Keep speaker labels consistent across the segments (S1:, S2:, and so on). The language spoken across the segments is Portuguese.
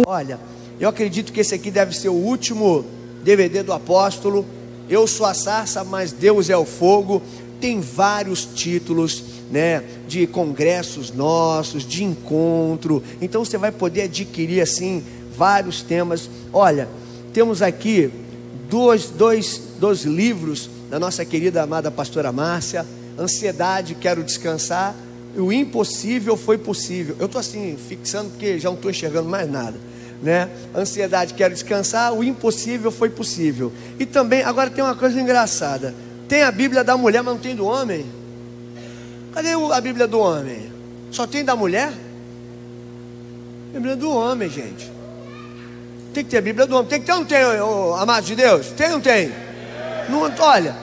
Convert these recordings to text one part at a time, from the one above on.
S1: Olha, eu acredito que esse aqui deve ser o último DVD do apóstolo. Eu sou a sarça, mas Deus é o fogo. Tem vários títulos, né, de congressos nossos, de encontro. Então você vai poder adquirir assim vários temas. Olha, temos aqui dois livros da nossa querida amada pastora Márcia. Ansiedade, quero descansar. O impossível foi possível. Eu estou assim fixando porque já não estou enxergando mais nada, né? Ansiedade, quero descansar. O impossível foi possível. E também, agora tem uma coisa engraçada. Tem a Bíblia da mulher, mas não tem do homem. Cadê a Bíblia do homem? Só tem da mulher? Bíblia do homem, gente. Tem que ter a Bíblia do homem. Tem que ter ou não tem, amado de Deus? Tem ou não tem? Não, olha,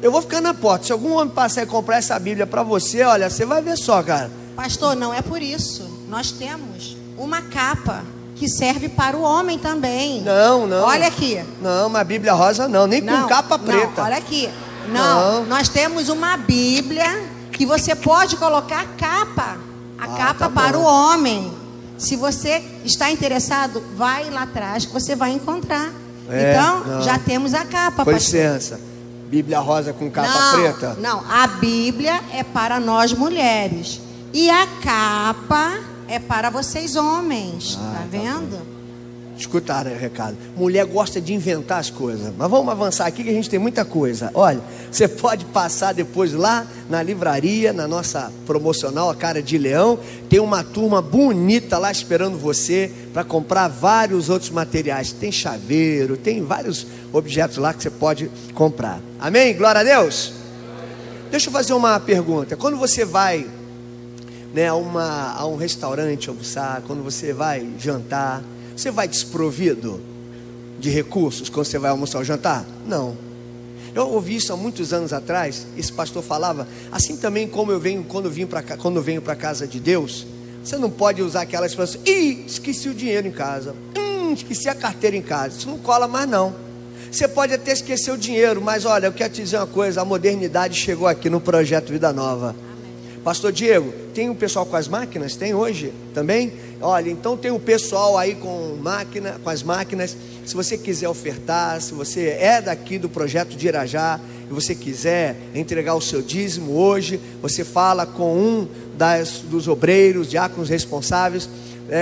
S1: eu vou ficar na porta. Se algum homem passar e comprar essa Bíblia para você, olha, você vai ver só, cara.
S2: Pastor, não é por isso. Nós temos uma capa que serve para o homem também.
S1: Não.
S2: Olha aqui.
S1: Não, mas a Bíblia rosa não, nem com capa preta.
S2: Não, olha aqui. Não, nós temos uma Bíblia que você pode colocar capa. A capa tá para o homem. Se você está interessado, vai lá atrás que você vai encontrar. Então, já temos a capa.
S1: Com licença. Bíblia rosa com capa preta?
S2: Não, a Bíblia é para nós mulheres. E a capa é para vocês homens. Tá vendo?
S1: Escutaram o recado. Mulher gosta de inventar as coisas. Mas vamos avançar aqui que a gente tem muita coisa. Olha, você pode passar depois lá na livraria, na nossa promocional, a Cara de Leão. Tem uma turma bonita lá esperando você para comprar vários outros materiais. Tem chaveiro, tem vários objetos lá que você pode comprar. Amém? Glória a Deus. Deixa eu fazer uma pergunta. Quando você vai, né, a um restaurante almoçar, quando você vai jantar, você vai desprovido de recursos quando você vai almoçar ou jantar? Não. Eu ouvi isso há muitos anos atrás. Esse pastor falava assim também como eu venho quando venho para a casa de Deus. Você não pode usar aquela expressão: ih, esqueci o dinheiro em casa, esqueci a carteira em casa. Isso não cola mais não. Você pode até esquecer o dinheiro, mas olha, eu quero te dizer uma coisa: a modernidade chegou aqui no Projeto Vida Nova. Pastor Diego, tem o pessoal com as máquinas? Tem hoje também? Olha, então tem o pessoal aí com as máquinas. Se você quiser ofertar, se você é daqui do projeto de Irajá e você quiser entregar o seu dízimo hoje, você fala com um dos obreiros, diáconos responsáveis.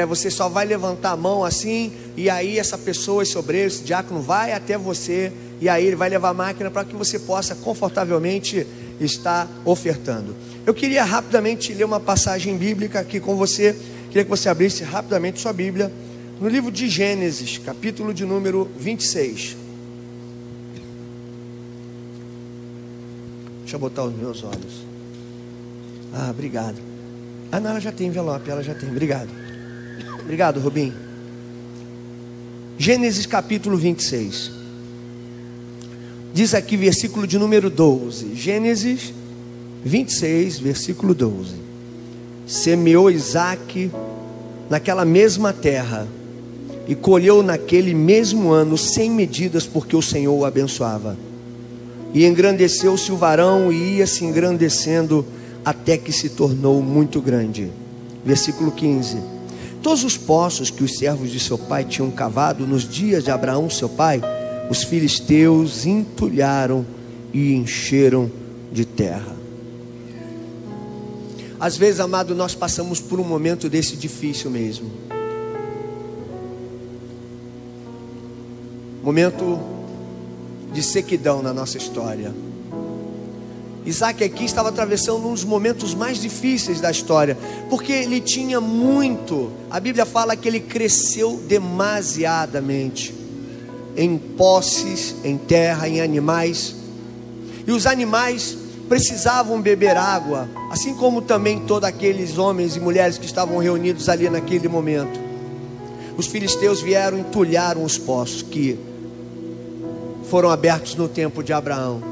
S1: Você só vai levantar a mão assim, e aí essa pessoa, esse obreiro, esse diácono vai até você, e aí ele vai levar a máquina para que você possa confortavelmente estar ofertando. Eu queria rapidamente ler uma passagem bíblica aqui com você. Queria que você abrisse rapidamente sua Bíblia no livro de Gênesis, capítulo de número 26. Deixa eu botar os meus olhos. Obrigado. Não, ela já tem envelope, ela já tem. Obrigado. Obrigado, Rubim. Gênesis capítulo 26. Diz aqui versículo de número 12. Gênesis 26, versículo 12. Semeou Isaque naquela mesma terra e colheu naquele mesmo ano 100 medidas, porque o Senhor o abençoava. E engrandeceu-se o varão e ia se engrandecendo até que se tornou muito grande. Versículo 15. Todos os poços que os servos de seu pai tinham cavado nos dias de Abraão seu pai, os filisteus entulharam e encheram de terra. Às vezes, amado, nós passamos por um momento desse difícil mesmo. Momento de sequidão na nossa história. Isaac aqui estava atravessando um dos momentos mais difíceis da história, porque ele tinha muito. A Bíblia fala que ele cresceu demasiadamente em posses, em terra, em animais. E os animais precisavam beber água, assim como também todos aqueles homens e mulheres que estavam reunidos ali naquele momento. Os filisteus vieram e entulharam os poços que foram abertos no tempo de Abraão.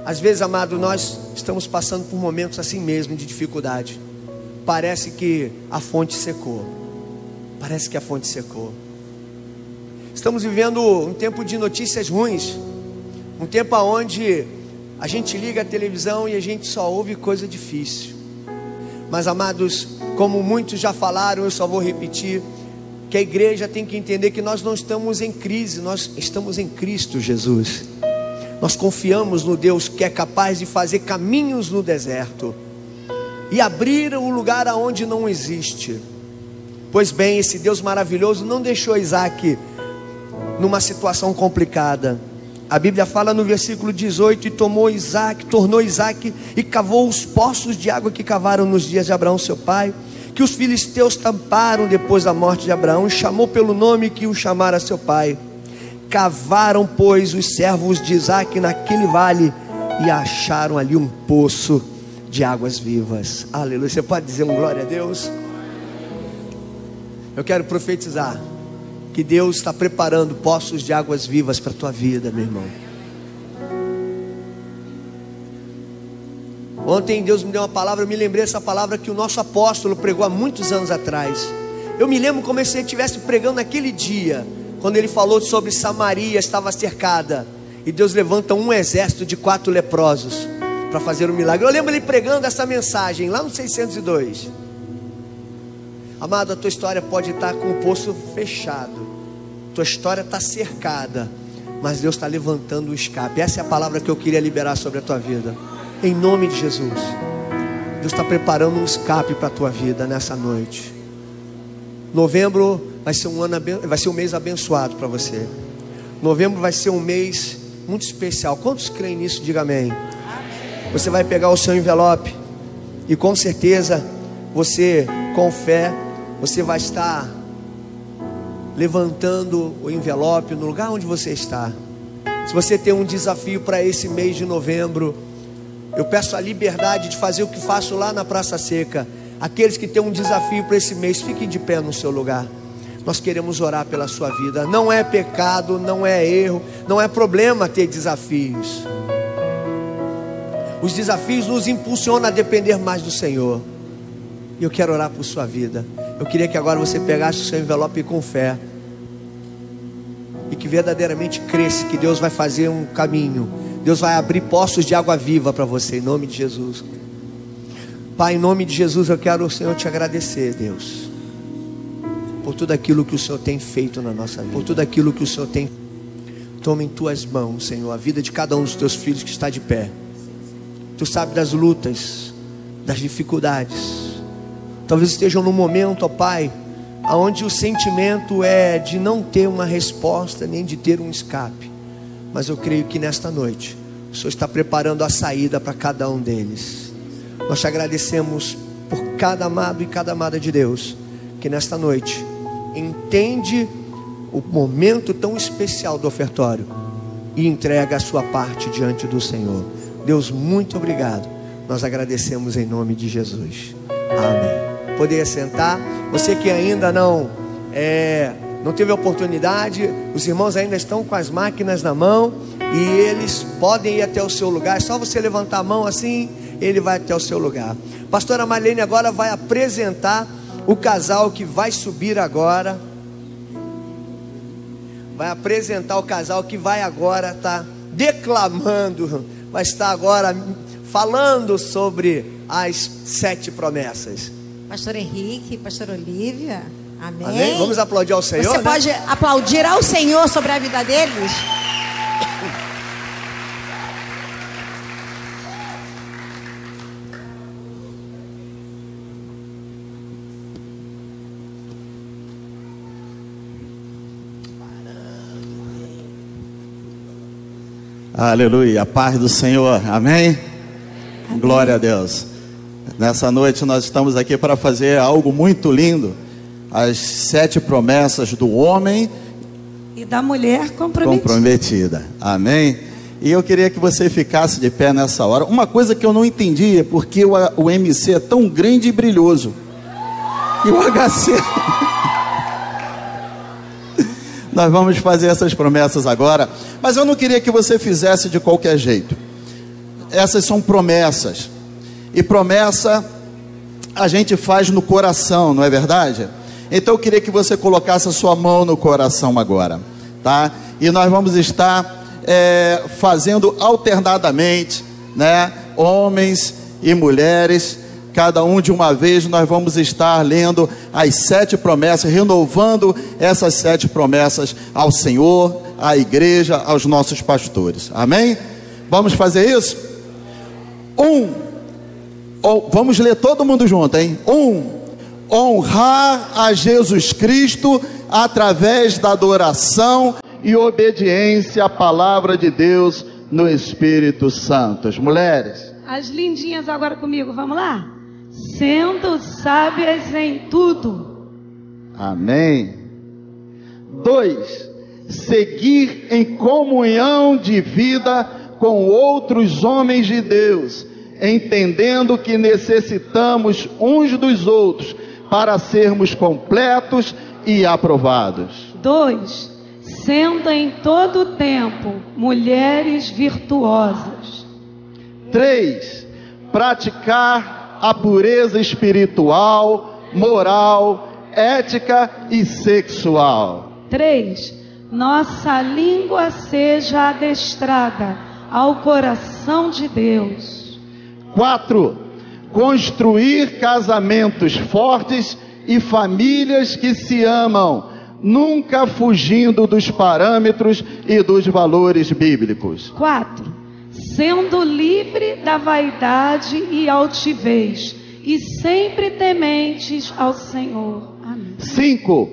S1: Às vezes, amado, nós estamos passando por momentos assim mesmo de dificuldade. Parece que a fonte secou. Parece que a fonte secou. Estamos vivendo um tempo de notícias ruins. Um tempo onde A gente liga a televisão e a gente só ouve coisa difícil. Mas, amados, como muitos já falaram, eu só vou repetir, que a igreja tem que entender que nós não estamos em crise, nós estamos em Cristo Jesus. Nós confiamos no Deus que é capaz de fazer caminhos no deserto e abrir o lugar aonde não existe. Pois bem, esse Deus maravilhoso não deixou Isaac numa situação complicada. A Bíblia fala no versículo 18: e tornou Isaac e cavou os poços de água que cavaram nos dias de Abraão seu pai, que os filisteus tamparam depois da morte de Abraão, e chamou pelo nome que o chamara seu pai. Cavaram, pois, os servos de Isaac naquele vale e acharam ali um poço de águas vivas. Aleluia. Você pode dizer um glória a Deus? Eu quero profetizar que Deus está preparando poços de águas vivas para a tua vida, meu irmão. Ontem Deus me deu uma palavra, eu me lembrei dessa palavra que o nosso apóstolo pregou há muitos anos atrás. Eu me lembro como se ele estivesse pregando naquele dia, quando ele falou sobre Samaria estava cercada, e Deus levanta um exército de 4 leprosos para fazer um milagre. Eu lembro ele pregando essa mensagem lá no 602. Amado, a tua história pode estar com o poço fechado, tua história está cercada, mas Deus está levantando o escape. Essa é a palavra que eu queria liberar sobre a tua vida, em nome de Jesus. Deus está preparando um escape para a tua vida nessa noite. Novembro vai ser um mês abençoado para você. Novembro vai ser um mês muito especial. Quantos creem nisso? Diga amém. Você vai pegar o seu envelope e com certeza você, com fé, você vai estar levantando o envelope no lugar onde você está. Se você tem um desafio para esse mês de novembro, eu peço a liberdade de fazer o que faço lá na Praça Seca. Aqueles que têm um desafio para esse mês, fiquem de pé no seu lugar. Nós queremos orar pela sua vida. Não é pecado, não é erro, não é problema ter desafios. Os desafios nos impulsionam a depender mais do Senhor. E eu quero orar por sua vida. Eu queria que agora você pegasse o seu envelope com fé, e que verdadeiramente cresça que Deus vai fazer um caminho. Deus vai abrir poços de água viva para você, em nome de Jesus. Pai, em nome de Jesus, eu quero, Senhor, te agradecer, Deus, por tudo aquilo que o Senhor tem feito na nossa vida, por tudo aquilo que o Senhor tem. Toma em tuas mãos, Senhor, a vida de cada um dos teus filhos que está de pé. Tu sabes das lutas, das dificuldades. Talvez estejam num momento, ó Pai, onde o sentimento é de não ter uma resposta, nem de ter um escape. Mas eu creio que nesta noite o Senhor está preparando a saída para cada um deles. Nós te agradecemos por cada amado e cada amada de Deus, que nesta noite entende o momento tão especial do ofertório e entrega a sua parte diante do Senhor. Deus, muito obrigado. Nós agradecemos em nome de Jesus. Amém. Poder sentar. Você que ainda não teve a oportunidade, os irmãos ainda estão com as máquinas na mão e eles podem ir até o seu lugar. É só você levantar a mão assim, ele vai até o seu lugar. Pastora Marlene agora vai apresentar o casal que vai subir agora. Vai apresentar o casal que vai agora estar declamando, vai estar agora falando sobre as 7 promessas.
S2: Pastor Henrique, Pastor Olívia, amém.
S1: Amém? Vamos aplaudir ao Senhor.
S2: Você pode aplaudir ao Senhor sobre a vida deles?
S3: Aleluia, a paz do Senhor, amém? Amém? Glória a Deus. Nessa noite nós estamos aqui para fazer algo muito lindo. As 7 promessas do homem
S2: e da mulher comprometida.
S3: Amém? E eu queria que você ficasse de pé nessa hora. Uma coisa que eu não entendi é porque o MC é tão grande e brilhoso e o HC... Nós vamos fazer essas promessas agora, mas eu não queria que você fizesse de qualquer jeito. Essas são promessas, e promessa a gente faz no coração, não é verdade? Então eu queria que você colocasse a sua mão no coração agora, tá? E nós vamos estar fazendo alternadamente né? Homens e mulheres, cada um de uma vez, nós vamos estar lendo as 7 promessas, renovando essas 7 promessas ao Senhor, à igreja, aos nossos pastores. Amém? Vamos fazer isso? Vamos ler todo mundo junto, hein? Honrar a Jesus Cristo através da adoração e obediência à palavra de Deus no Espírito Santo. As mulheres.
S4: As lindinhas agora comigo, vamos lá? Sendo sábias em tudo.
S3: Amém. 2. Seguir em comunhão de vida com outros homens de Deus, entendendo que necessitamos uns dos outros para sermos completos e aprovados.
S4: 2. Sendo em todo o tempo mulheres virtuosas.
S3: 3. Praticar a pureza espiritual, moral, ética e sexual.
S4: 3. Nossa língua seja adestrada ao coração de Deus.
S3: 4. Construir casamentos fortes e famílias que se amam, nunca fugindo dos parâmetros e dos valores bíblicos.
S4: 4. Sendo livre da vaidade e altivez, e sempre tementes ao Senhor. Amém.
S3: 5.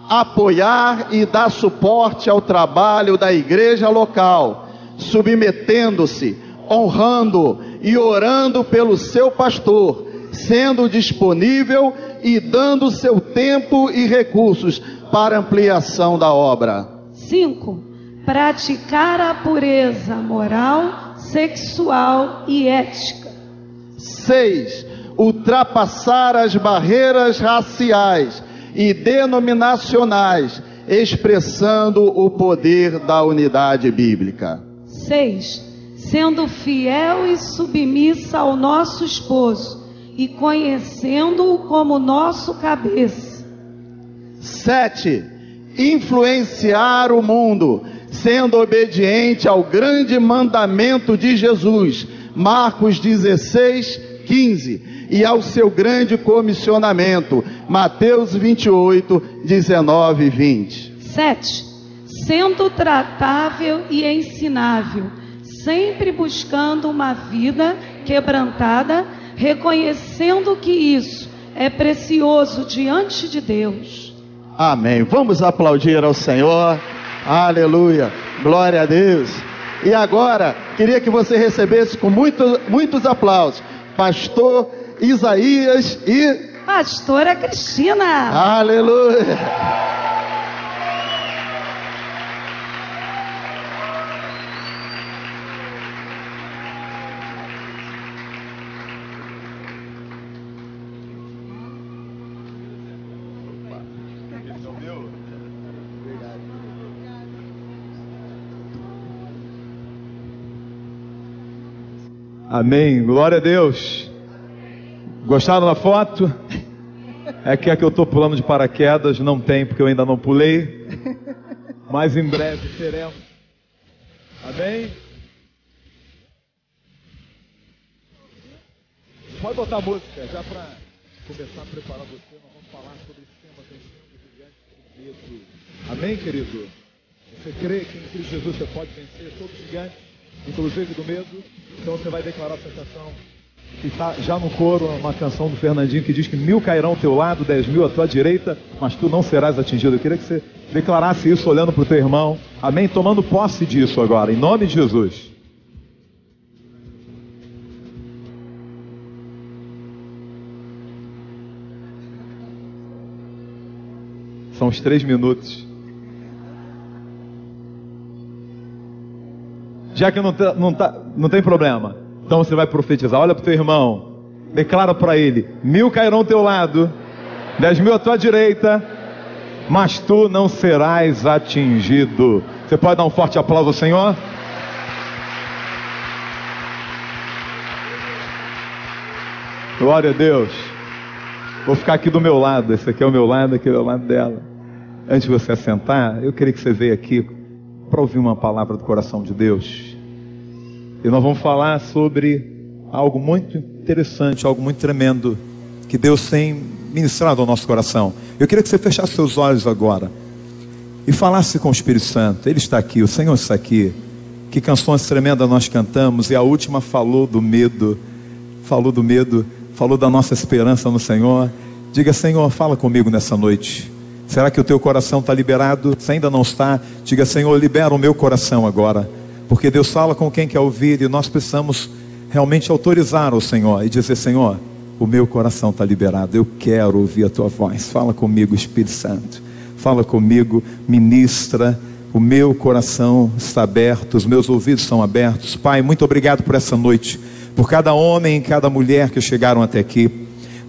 S3: Apoiar e dar suporte ao trabalho da igreja local, submetendo-se, honrando e orando pelo seu pastor, sendo disponível e dando seu tempo e recursos para ampliação da obra.
S4: 5. Praticar a pureza moral, sexual e ética.
S3: 6. Ultrapassar as barreiras raciais e denominacionais, expressando o poder da unidade bíblica.
S4: 6. Sendo fiel e submissa ao nosso esposo e conhecendo-o como nosso cabeça.
S3: 7. Influenciar o mundo, sendo obediente ao grande mandamento de Jesus, Marcos 16:15, e ao seu grande comissionamento, Mateus 28, 19 e 20.
S4: 7. Sendo tratável e ensinável, sempre buscando uma vida quebrantada, reconhecendo que isso é precioso diante de Deus.
S3: Amém. Vamos aplaudir ao Senhor. Aleluia. Glória a Deus. E agora, queria que você recebesse com muitos aplausos pastor Isaías e
S4: pastora Cristina.
S3: Aleluia.
S5: Amém, glória a Deus. Gostaram da foto? É que a que eu estou pulando de paraquedas não tem, porque eu ainda não pulei. Mas em breve teremos. Amém? Pode botar a música, já para começar a preparar você. Nós vamos falar sobre esse tema vencendo o gigante. Amém, querido? Você crê que em Cristo Jesus você pode vencer todo gigante, inclusive do medo? Então você vai declarar a sensação que está já no coro, uma canção do Fernandinho que diz que 1000 cairão ao teu lado, 10.000 à tua direita, mas tu não serás atingido. Eu queria que você declarasse isso olhando para o teu irmão. Amém? Tomando posse disso agora, em nome de Jesus. São os 3 minutos. Já que não tem problema, então você vai profetizar. Olha para o teu irmão, declara para ele: 1000 cairão ao teu lado, 10.000 à tua direita, mas tu não serás atingido. Você pode dar um forte aplauso ao Senhor? Glória a Deus. Vou ficar aqui do meu lado. Esse aqui é o meu lado, aqui é o lado dela. Antes de você assentar, eu queria que você veja aqui para ouvir uma palavra do coração de Deus. E nós vamos falar sobre algo muito interessante, algo muito tremendo, que Deus tem ministrado ao nosso coração. Eu queria que você fechasse seus olhos agora e falasse com o Espírito Santo. Ele está aqui, o Senhor está aqui. Que canções tremendas nós cantamos, e a última falou do medo, falou da nossa esperança no Senhor. Diga: Senhor, fala comigo nessa noite. Será que o teu coração está liberado? Se ainda não está, diga: Senhor, libera o meu coração agora, porque Deus fala com quem quer ouvir, e nós precisamos realmente autorizar ao Senhor e dizer: Senhor, o meu coração está liberado, eu quero ouvir a tua voz. Fala comigo, Espírito Santo, fala comigo, ministra. O meu coração está aberto, os meus ouvidos estão abertos. Pai, muito obrigado por essa noite, por cada homem e cada mulher que chegaram até aqui.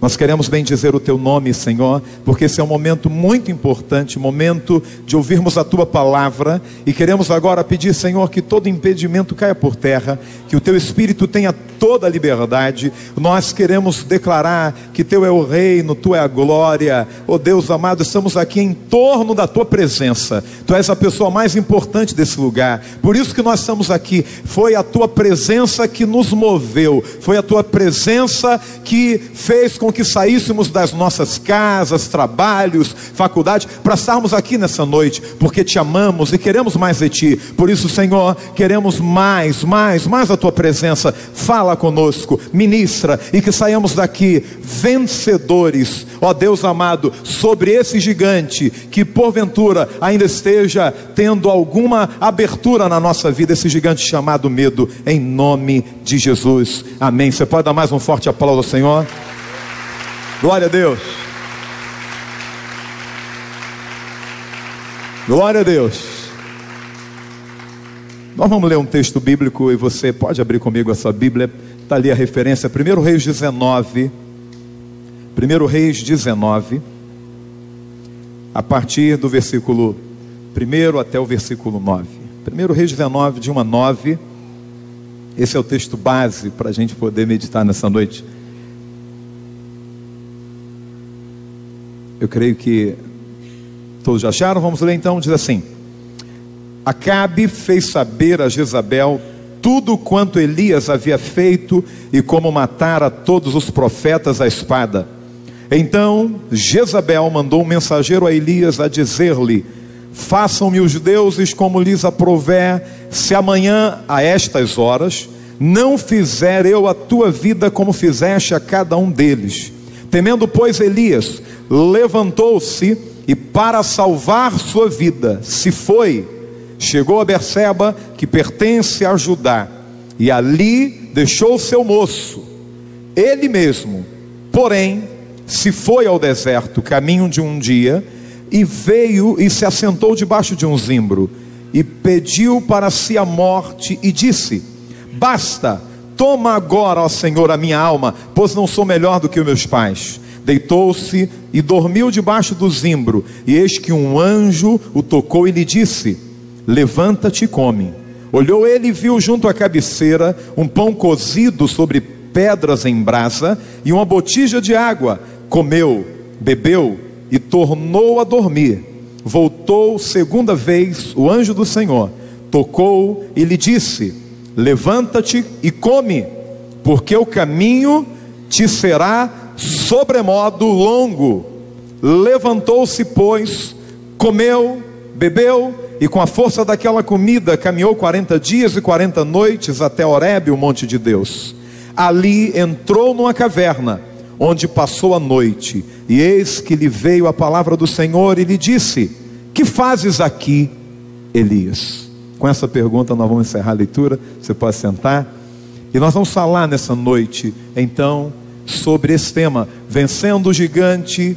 S5: Nós queremos bendizer o teu nome, Senhor, porque esse é um momento muito importante, momento de ouvirmos a tua palavra, e queremos agora pedir, Senhor, que todo impedimento caia por terra, que o teu Espírito tenha toda a liberdade. Nós queremos declarar que teu é o reino, tu é a glória. Oh Deus amado, estamos aqui em torno da tua presença. Tu és a pessoa mais importante desse lugar, por isso que nós estamos aqui. Foi a tua presença que nos moveu, foi a tua presença que fez com que saíssemos das nossas casas, trabalhos, faculdade, para estarmos aqui nessa noite, porque te amamos e queremos mais de ti. Por isso, Senhor, queremos mais a tua presença. Fala conosco, ministra, e que saiamos daqui vencedores, ó Deus amado, sobre esse gigante que porventura ainda esteja tendo alguma abertura na nossa vida, esse gigante chamado medo, em nome de Jesus, amém. Você pode dar mais um forte aplauso ao Senhor? Glória a Deus. Glória a Deus. Nós vamos ler um texto bíblico, e você pode abrir comigo a sua Bíblia. Está ali a referência, 1 Reis 19. 1 Reis 19, a partir do versículo 1 até o versículo 9. 1 Reis 19, de 1 a 9. Esse é o texto base para a gente poder meditar nessa noite. Eu creio que todos já acharam. Vamos ler então. Diz assim: Acabe fez saber a Jezabel tudo quanto Elias havia feito, e como matara todos os profetas à espada. Então Jezabel mandou um mensageiro a Elias a dizer-lhe: façam-me os deuses como lhes aprouver, se amanhã a estas horas não fizer eu a tua vida como fizeste a cada um deles. Temendo, pois, Elias, levantou-se e, para salvar sua vida, se foi, chegou a Berseba, que pertence a Judá, e ali deixou seu moço. Ele mesmo, porém, se foi ao deserto, caminho de um dia, e veio e se assentou debaixo de um zimbro, e pediu para si a morte, e disse: basta, toma agora, ó Senhor, a minha alma, pois não sou melhor do que os meus pais. Deitou-se e dormiu debaixo do zimbro, e eis que um anjo o tocou e lhe disse: levanta-te e come. Olhou ele e viu junto à cabeceira um pão cozido sobre pedras em brasa e uma botija de água. Comeu, bebeu e tornou a dormir. Voltou segunda vez o anjo do Senhor, tocou e lhe disse: levanta-te e come, porque o caminho te será sobremodo longo. Levantou-se, pois, comeu, bebeu, e com a força daquela comida caminhou 40 dias e 40 noites até Horebe, o monte de Deus. Ali entrou numa caverna, onde passou a noite, e eis que lhe veio a palavra do Senhor e lhe disse: que fazes aqui, Elias? Com essa pergunta nós vamos encerrar a leitura. Você pode sentar, e nós vamos falar nessa noite então sobre esse tema: vencendo o gigante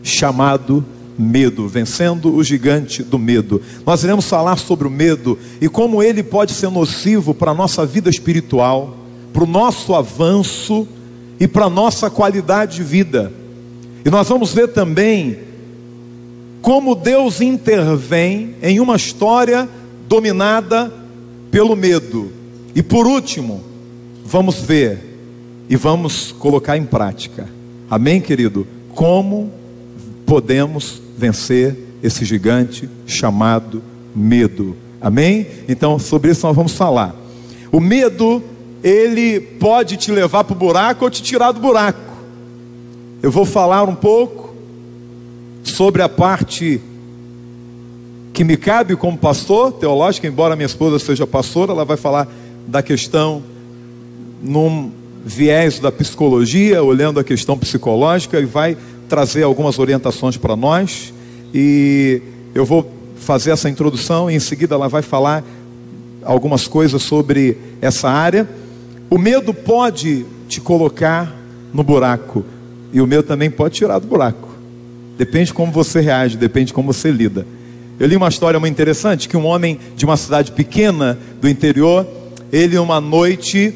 S5: chamado medo. Vencendo o gigante do medo. Nós iremos falar sobre o medo e como ele pode ser nocivo para a nossa vida espiritual, para o nosso avanço e para a nossa qualidade de vida. E nós vamos ver também como Deus intervém em uma história dominada pelo medo. E por último, vamos ver e vamos colocar em prática, amém, querido? Como podemos vencer esse gigante chamado medo, amém? Então sobre isso nós vamos falar. O medo, ele pode te levar para o buraco ou te tirar do buraco. Eu vou falar um pouco sobre a parte que me cabe como pastor teológico, embora minha esposa seja pastora. Ela vai falar da questão num viés da psicologia, olhando a questão psicológica, e vai trazer algumas orientações para nós. E eu vou fazer essa introdução e em seguida ela vai falar algumas coisas sobre essa área. O medo pode te colocar no buraco, e o medo também pode tirar do buraco. Depende de como você reage, depende de como você lida. Eu li uma história muito interessante, que um homem de uma cidade pequena do interior, ele uma noite,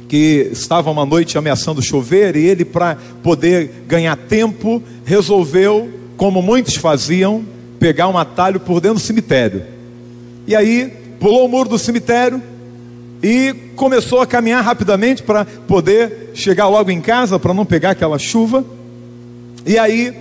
S5: que estava uma noite ameaçando chover, e ele, para poder ganhar tempo, resolveu, como muitos faziam, pegar um atalho por dentro do cemitério. E aí pulou o muro do cemitério e começou a caminhar rapidamente para poder chegar logo em casa, para não pegar aquela chuva. E aí,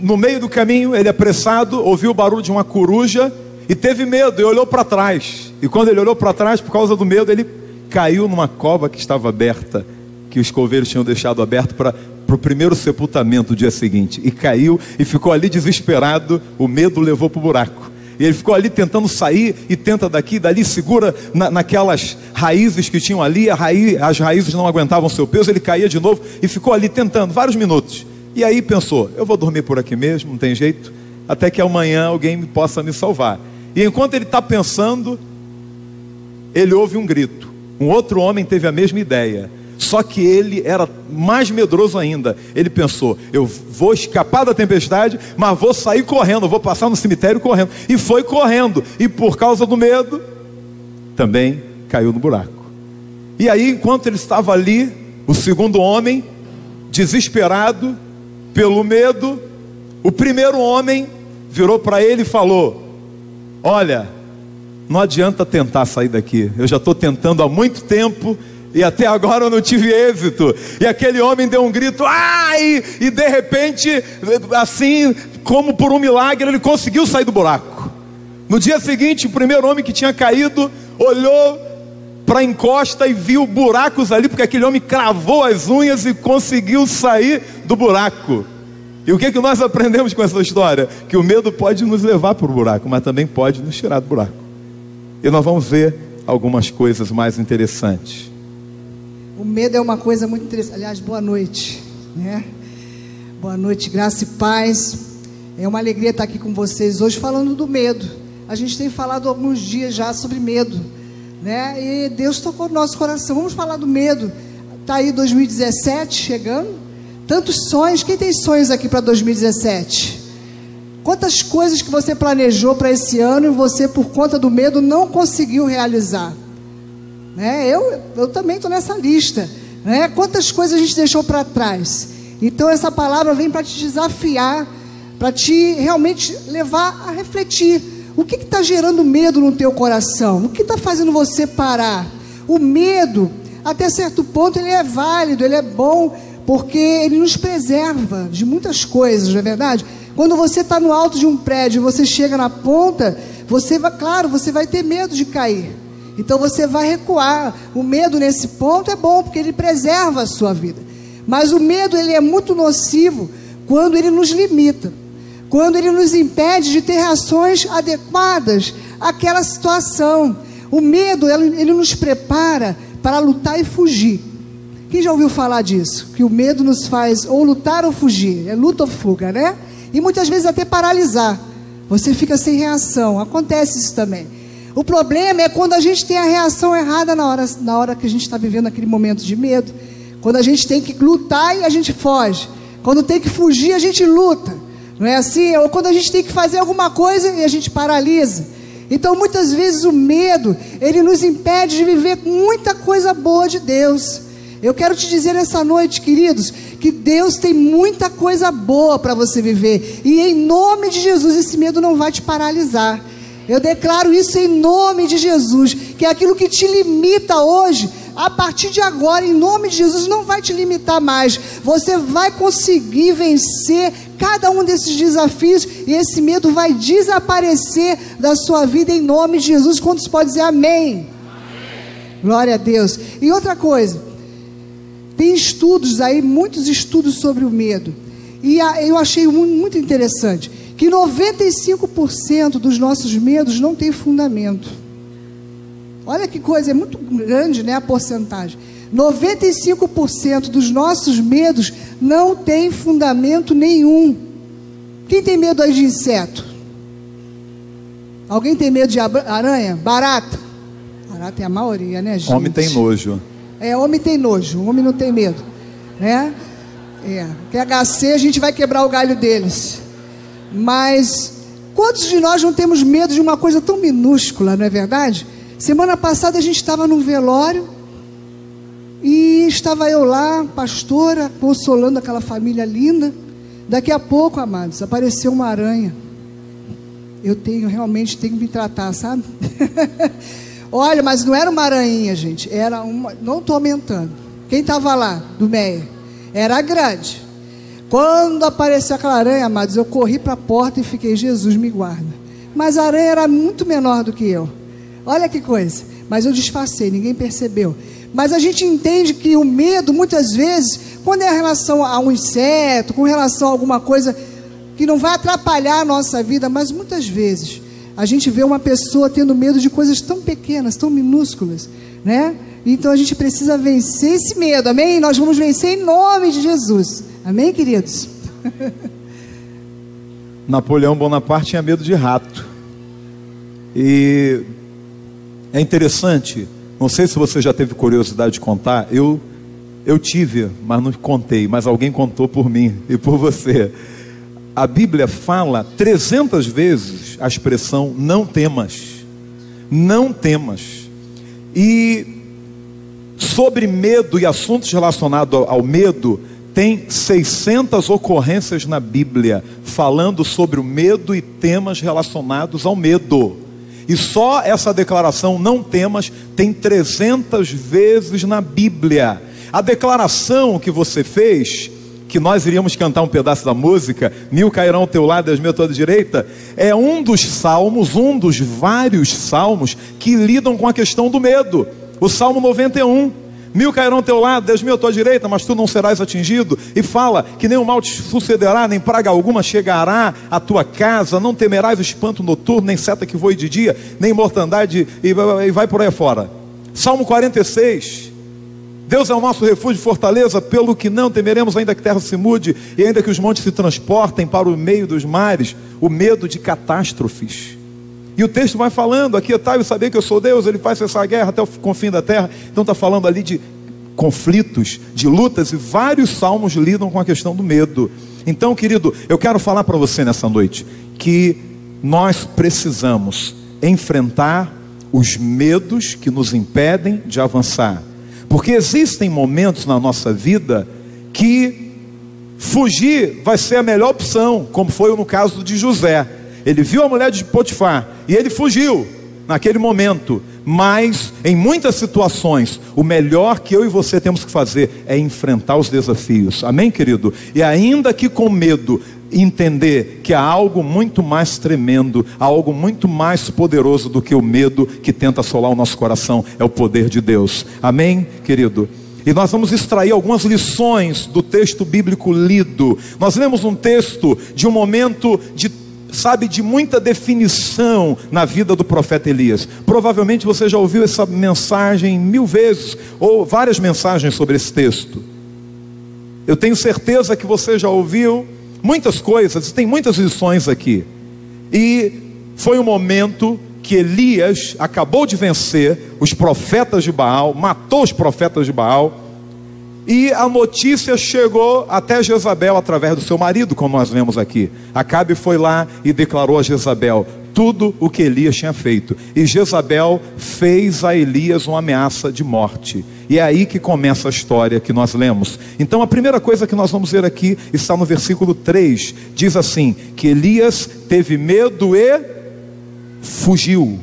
S5: no meio do caminho, ele apressado, ouviu o barulho de uma coruja e teve medo, e olhou para trás. E quando ele olhou para trás, por causa do medo, ele caiu numa cova que estava aberta, que os coveiros tinham deixado aberto para o primeiro sepultamento do dia seguinte. E caiu e ficou ali desesperado. O medo levou para o buraco. E ele ficou ali tentando sair, e tenta daqui e dali, segura naquelas raízes que tinham ali. As raízes não aguentavam seu peso, ele caía de novo e ficou ali tentando vários minutos. E aí pensou, eu vou dormir por aqui mesmo, não tem jeito, até que amanhã alguém possa me salvar. E enquanto ele está pensando, ele ouve um grito. Um outro homem teve a mesma ideia, só que ele era mais medroso ainda. Ele pensou, eu vou escapar da tempestade, mas vou sair correndo, vou passar no cemitério correndo. E foi correndo, e por causa do medo, também caiu no buraco. E aí, enquanto ele estava ali, o segundo homem, desesperado pelo medo, o primeiro homem virou para ele e falou, olha, não adianta tentar sair daqui, eu já estou tentando há muito tempo, e até agora eu não tive êxito. E aquele homem deu um grito, ai! E de repente, assim como por um milagre, ele conseguiu sair do buraco. No dia seguinte, o primeiro homem que tinha caído olhou para a encosta e viu buracos ali, porque aquele homem cravou as unhas e conseguiu sair do buraco. E o que nós aprendemos com essa história? Que o medo pode nos levar para o buraco, mas também pode nos tirar do buraco. E nós vamos ver algumas coisas mais interessantes.
S6: O medo é uma coisa muito interessante. Aliás, boa noite, né? Boa noite, graça e paz. É uma alegria estar aqui com vocês hoje falando do medo. A gente tem falado alguns dias já sobre medo, né? E Deus tocou no nosso coração. Vamos falar do medo. Está aí 2017 chegando. Tantos sonhos. Quem tem sonhos aqui para 2017? Quantas coisas que você planejou para esse ano e você, por conta do medo, não conseguiu realizar? Né? Eu também estou nessa lista, né? Quantas coisas a gente deixou para trás? Então essa palavra vem para te desafiar, para te realmente levar a refletir. O que está gerando medo no teu coração? O que está fazendo você parar? O medo, até certo ponto, ele é válido, ele é bom, porque ele nos preserva de muitas coisas, não é verdade? Quando você está no alto de um prédio, você chega na ponta, você vai ter medo de cair. Então você vai recuar. O medo nesse ponto é bom, porque ele preserva a sua vida. Mas o medo, ele é muito nocivo quando ele nos limita, quando ele nos impede de ter reações adequadas àquela situação. O medo, ele nos prepara para lutar e fugir. Quem já ouviu falar disso? Que o medo nos faz ou lutar ou fugir. É luta ou fuga, né? E muitas vezes até paralisar. Você fica sem reação. Acontece isso também. O problema é quando a gente tem a reação errada na hora que a gente está vivendo aquele momento de medo. Quando a gente tem que lutar e a gente foge. Quando tem que fugir, a gente luta. Não é assim? Ou quando a gente tem que fazer alguma coisa e a gente paralisa. Então, muitas vezes o medo, ele nos impede de viver muita coisa boa de Deus. Eu quero te dizer nessa noite, queridos, que Deus tem muita coisa boa para você viver. E em nome de Jesus, esse medo não vai te paralisar. Eu declaro isso em nome de Jesus, que aquilo que te limita hoje, a partir de agora, em nome de Jesus, não vai te limitar mais. Você vai conseguir vencer cada um desses desafios e esse medo vai desaparecer da sua vida em nome de Jesus. Quantos podem dizer amém? Glória a Deus. E outra coisa, tem estudos aí, muitos estudos sobre o medo. E eu achei muito interessante que 95% dos nossos medos não tem fundamento. Olha que coisa, é muito grande, né, a porcentagem. 95% dos nossos medos não tem fundamento nenhum. Quem tem medo aí de inseto? Alguém tem medo de aranha? Barata? Barata é a maioria, né, gente?
S5: Homem tem nojo.
S6: Homem tem nojo, homem não tem medo, né? THC, a gente vai quebrar o galho deles. Mas quantos de nós não temos medo de uma coisa tão minúscula, não é verdade? Semana passada a gente estava num velório e estava eu lá, pastora, consolando aquela família linda. Daqui a pouco, amados, apareceu uma aranha. Eu realmente tenho que me tratar, sabe? Olha, mas não era uma aranha, gente. Era uma, não estou aumentando. Quem estava lá, do Meia? Era grande. Quando apareceu aquela aranha, amados, eu corri para a porta e fiquei, Jesus me guarda. Mas a aranha era muito menor do que eu. Olha que coisa. Mas eu disfarcei, ninguém percebeu. Mas a gente entende que o medo, muitas vezes, quando é em relação a um inseto, com relação a alguma coisa que não vai atrapalhar a nossa vida, mas muitas vezes a gente vê uma pessoa tendo medo de coisas tão pequenas, tão minúsculas, né? Então a gente precisa vencer esse medo, amém? Nós vamos vencer em nome de Jesus, amém, queridos?
S5: Napoleão Bonaparte tinha medo de rato. E é interessante, não sei se você já teve curiosidade de contar, eu tive, mas não contei, mas alguém contou por mim e por você. A Bíblia fala 300 vezes a expressão não temas. Não temas. E sobre medo e assuntos relacionados ao medo, tem 600 ocorrências na Bíblia falando sobre o medo e temas relacionados ao medo. E só essa declaração não temas tem 300 vezes na Bíblia. A declaração que você fez, que nós iríamos cantar um pedaço da música, 1000 cairão ao teu lado, 10.000 à tua direita, é um dos salmos, um dos vários salmos que lidam com a questão do medo. O Salmo 91, 1000 cairão ao teu lado, 10.000 à tua direita, mas tu não serás atingido, e fala que nem o mal te sucederá, nem praga alguma chegará à tua casa, não temerás o espanto noturno, nem seta que voe de dia, nem mortandade, e vai por aí fora. Salmo 46, Deus é o nosso refúgio e fortaleza, pelo que não temeremos, ainda que a terra se mude, e ainda que os montes se transportem para o meio dos mares, o medo de catástrofes. E o texto vai falando, aqui está, eu saber que eu sou Deus, Ele faz cessar a guerra até o confim da terra. Então está falando ali de conflitos, de lutas, e vários salmos lidam com a questão do medo. Então, querido, eu quero falar para você nessa noite, que nós precisamos enfrentar os medos que nos impedem de avançar. Porque existem momentos na nossa vida que fugir vai ser a melhor opção, como foi no caso de José. Ele viu a mulher de Potifar e ele fugiu naquele momento. Mas em muitas situações, o melhor que eu e você temos que fazer é enfrentar os desafios. Amém, querido? E ainda que com medo, entender que há algo muito mais tremendo, há algo muito mais poderoso do que o medo que tenta assolar o nosso coração, é o poder de Deus. Amém, querido? E nós vamos extrair algumas lições do texto bíblico lido. Nós lemos um texto de um momento de muita definição na vida do profeta Elias. Provavelmente você já ouviu essa mensagem 1000 vezes, ou várias mensagens sobre esse texto. Eu tenho certeza que você já ouviu muitas coisas, tem muitas lições aqui. E foi um momento que Elias acabou de vencer os profetas de Baal, matou os profetas de Baal, e a notícia chegou até Jezabel através do seu marido, como nós vemos aqui. Acabe foi lá e declarou a Jezabel tudo o que Elias tinha feito. E Jezabel fez a Elias uma ameaça de morte. E é aí que começa a história que nós lemos. Então a primeira coisa que nós vamos ver aqui está no versículo 3. Diz assim, que Elias teve medo e fugiu.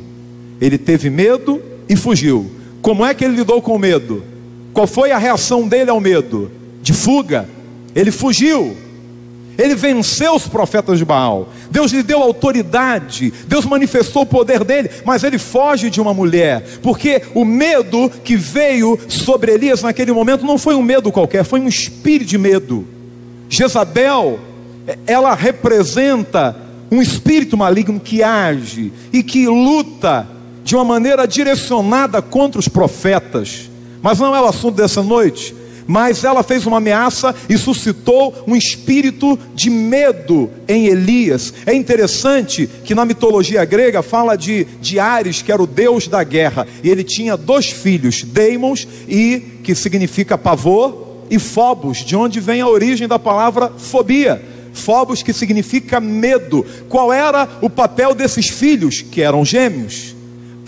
S5: Ele teve medo e fugiu. Como é que ele lidou com o medo? Qual foi a reação dele ao medo? De fuga. Ele fugiu. Ele venceu os profetas de Baal. Deus lhe deu autoridade. Deus manifestou o poder dele. Mas ele foge de uma mulher. Porque o medo que veio sobre Elias naquele momento não foi um medo qualquer. Foi um espírito de medo. Jezabel, ela representa um espírito maligno que age e que luta de uma maneira direcionada contra os profetas. Mas não é o assunto dessa noite. Mas ela fez uma ameaça e suscitou um espírito de medo em Elias. É interessante que na mitologia grega fala de Ares, que era o deus da guerra. E ele tinha 2 filhos, Deimos, que significa pavor, e Phobos, de onde vem a origem da palavra fobia. Phobos, que significa medo. Qual era o papel desses filhos, que eram gêmeos?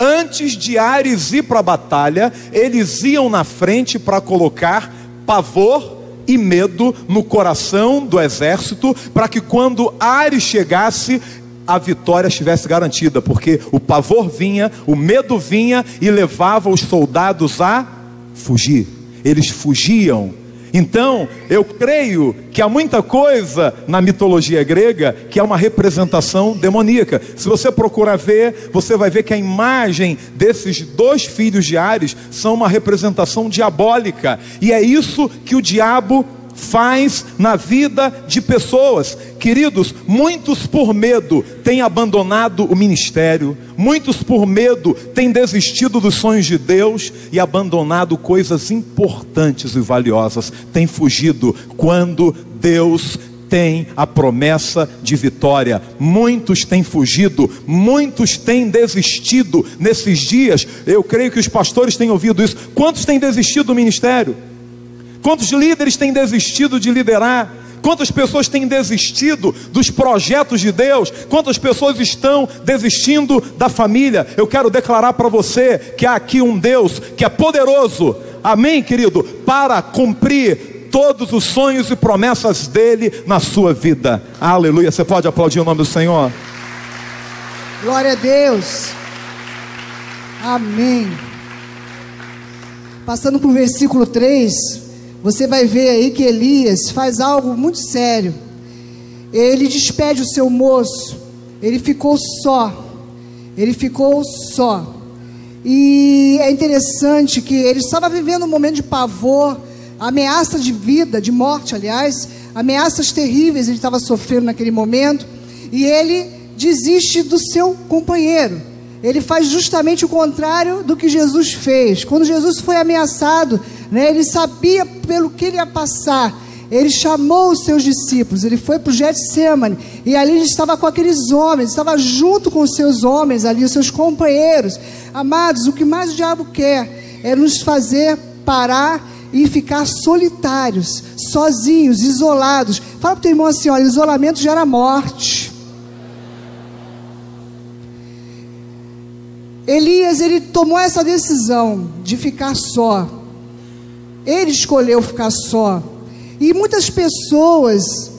S5: Antes de Ares ir para a batalha, eles iam na frente para colocar pavor e medo no coração do exército, para que quando Ares chegasse, a vitória estivesse garantida, porque o pavor vinha, o medo vinha e levava os soldados a fugir. Eles fugiam. Então, eu creio que há muita coisa na mitologia grega que é uma representação demoníaca. Se você procurar ver, você vai ver que a imagem desses 2 filhos de Ares são uma representação diabólica. E é isso que o diabo faz na vida de pessoas. Queridos, muitos por medo têm abandonado o ministério, muitos por medo têm desistido dos sonhos de Deus e abandonado coisas importantes e valiosas, têm fugido quando Deus tem a promessa de vitória. Muitos têm fugido, muitos têm desistido nesses dias. Eu creio que os pastores têm ouvido isso. Quantos têm desistido do ministério? Quantos líderes têm desistido de liderar? Quantas pessoas têm desistido dos projetos de Deus? Quantas pessoas estão desistindo da família? Eu quero declarar para você que há aqui um Deus que é poderoso, amém, querido, para cumprir todos os sonhos e promessas dele na sua vida. Aleluia. Você pode aplaudir o nome do Senhor?
S6: Glória a Deus. Amém. Passando para o versículo 3, você vai ver aí que Elias faz algo muito sério. Ele despede o seu moço. Ele ficou só. E é interessante que ele estava vivendo um momento de pavor, ameaça de vida, de morte, aliás, ameaças terríveis ele estava sofrendo naquele momento. E ele desiste do seu companheiro. Ele faz justamente o contrário do que Jesus fez. Quando Jesus foi ameaçado, ele sabia pelo que ele ia passar. Ele chamou os seus discípulos, ele foi para o Getsemane, e ali ele estava com aqueles homens, estava junto com os seus homens ali, os seus companheiros. Amados, o que mais o diabo quer é nos fazer parar e ficar solitários, sozinhos, isolados. Fala para o teu irmão assim, olha, isolamento gera morte. Elias, ele tomou essa decisão de ficar só. Ele escolheu ficar só. E muitas pessoas,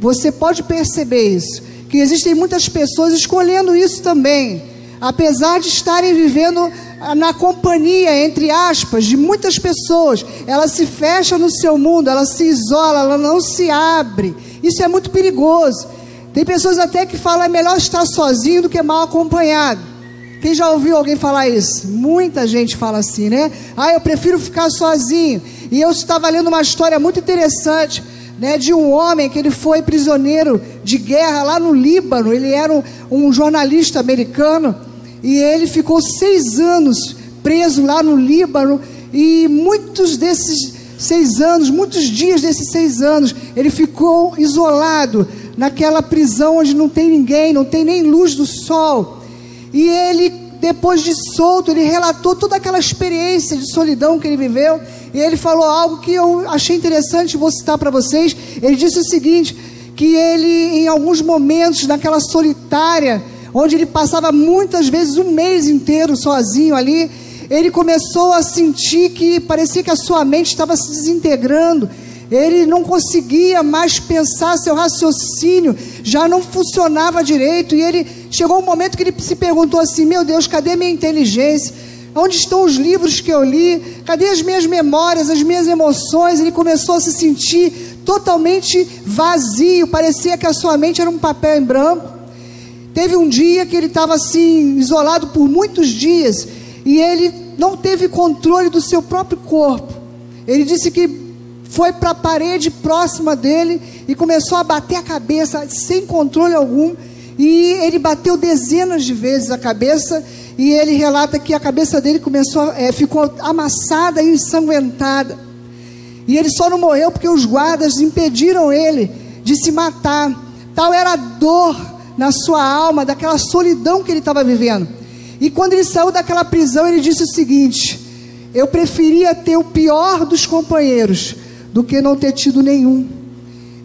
S6: você pode perceber isso, que existem muitas pessoas escolhendo isso também, apesar de estarem vivendo na companhia, entre aspas, de muitas pessoas. Ela se fecha no seu mundo, ela se isola, ela não se abre. Isso é muito perigoso. Tem pessoas até que falam, é melhor estar sozinho do que mal acompanhado. Quem já ouviu alguém falar isso? Muita gente fala assim, né? Eu prefiro ficar sozinho. E eu estava lendo uma história muito interessante, né, de um homem que ele foi prisioneiro de guerra lá no Líbano. Ele era um jornalista americano e ele ficou 6 anos preso lá no Líbano. E muitos desses 6 anos, muitos dias desses 6 anos, ele ficou isolado naquela prisão onde não tem ninguém, não tem nem luz do sol. E ele, depois de solto, ele relatou toda aquela experiência de solidão que ele viveu. E ele falou algo que eu achei interessante, vou citar para vocês. Ele disse o seguinte, que ele, em alguns momentos, naquela solitária, onde ele passava muitas vezes um mês inteiro sozinho ali, ele começou a sentir que parecia que a sua mente estava se desintegrando. Ele não conseguia mais pensar, seu raciocínio já não funcionava direito. E ele chegou um momento que ele se perguntou assim, meu Deus, cadê minha inteligência? Onde estão os livros que eu li? Cadê as minhas memórias, as minhas emoções? Ele começou a se sentir totalmente vazio, parecia que a sua mente era um papel em branco. Teve um dia que ele estava assim, isolado por muitos dias, e ele não teve controle do seu próprio corpo. Ele disse que foi para a parede próxima dele e começou a bater a cabeça sem controle algum, e ele bateu dezenas de vezes a cabeça, e ele relata que a cabeça dele ficou amassada e ensanguentada, e ele só não morreu porque os guardas impediram ele de se matar. Tal era a dor na sua alma, daquela solidão que ele estava vivendo. E quando ele saiu daquela prisão, ele disse o seguinte: eu preferia ter o pior dos companheiros do que não ter tido nenhum.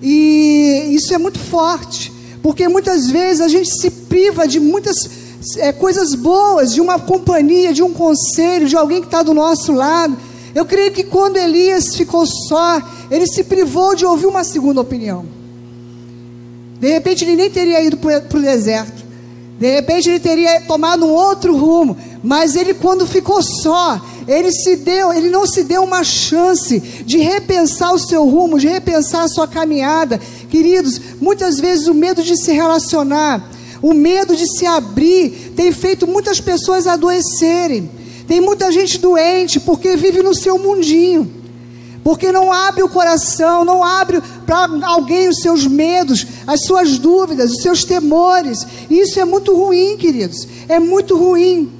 S6: E isso é muito forte, porque muitas vezes a gente se priva de muitas coisas boas, de uma companhia, de um conselho, de alguém que está do nosso lado. Eu creio que quando Elias ficou só, ele se privou de ouvir uma segunda opinião. De repente ele nem teria ido para o deserto, de repente ele teria tomado um outro rumo, mas ele, quando ficou só, ele não se deu uma chance de repensar o seu rumo, de repensar a sua caminhada. Queridos, muitas vezes o medo de se relacionar, o medo de se abrir, tem feito muitas pessoas adoecerem. Tem muita gente doente porque vive no seu mundinho, porque não abre o coração, não abre para alguém os seus medos, as suas dúvidas, os seus temores. E isso é muito ruim, queridos, é muito ruim.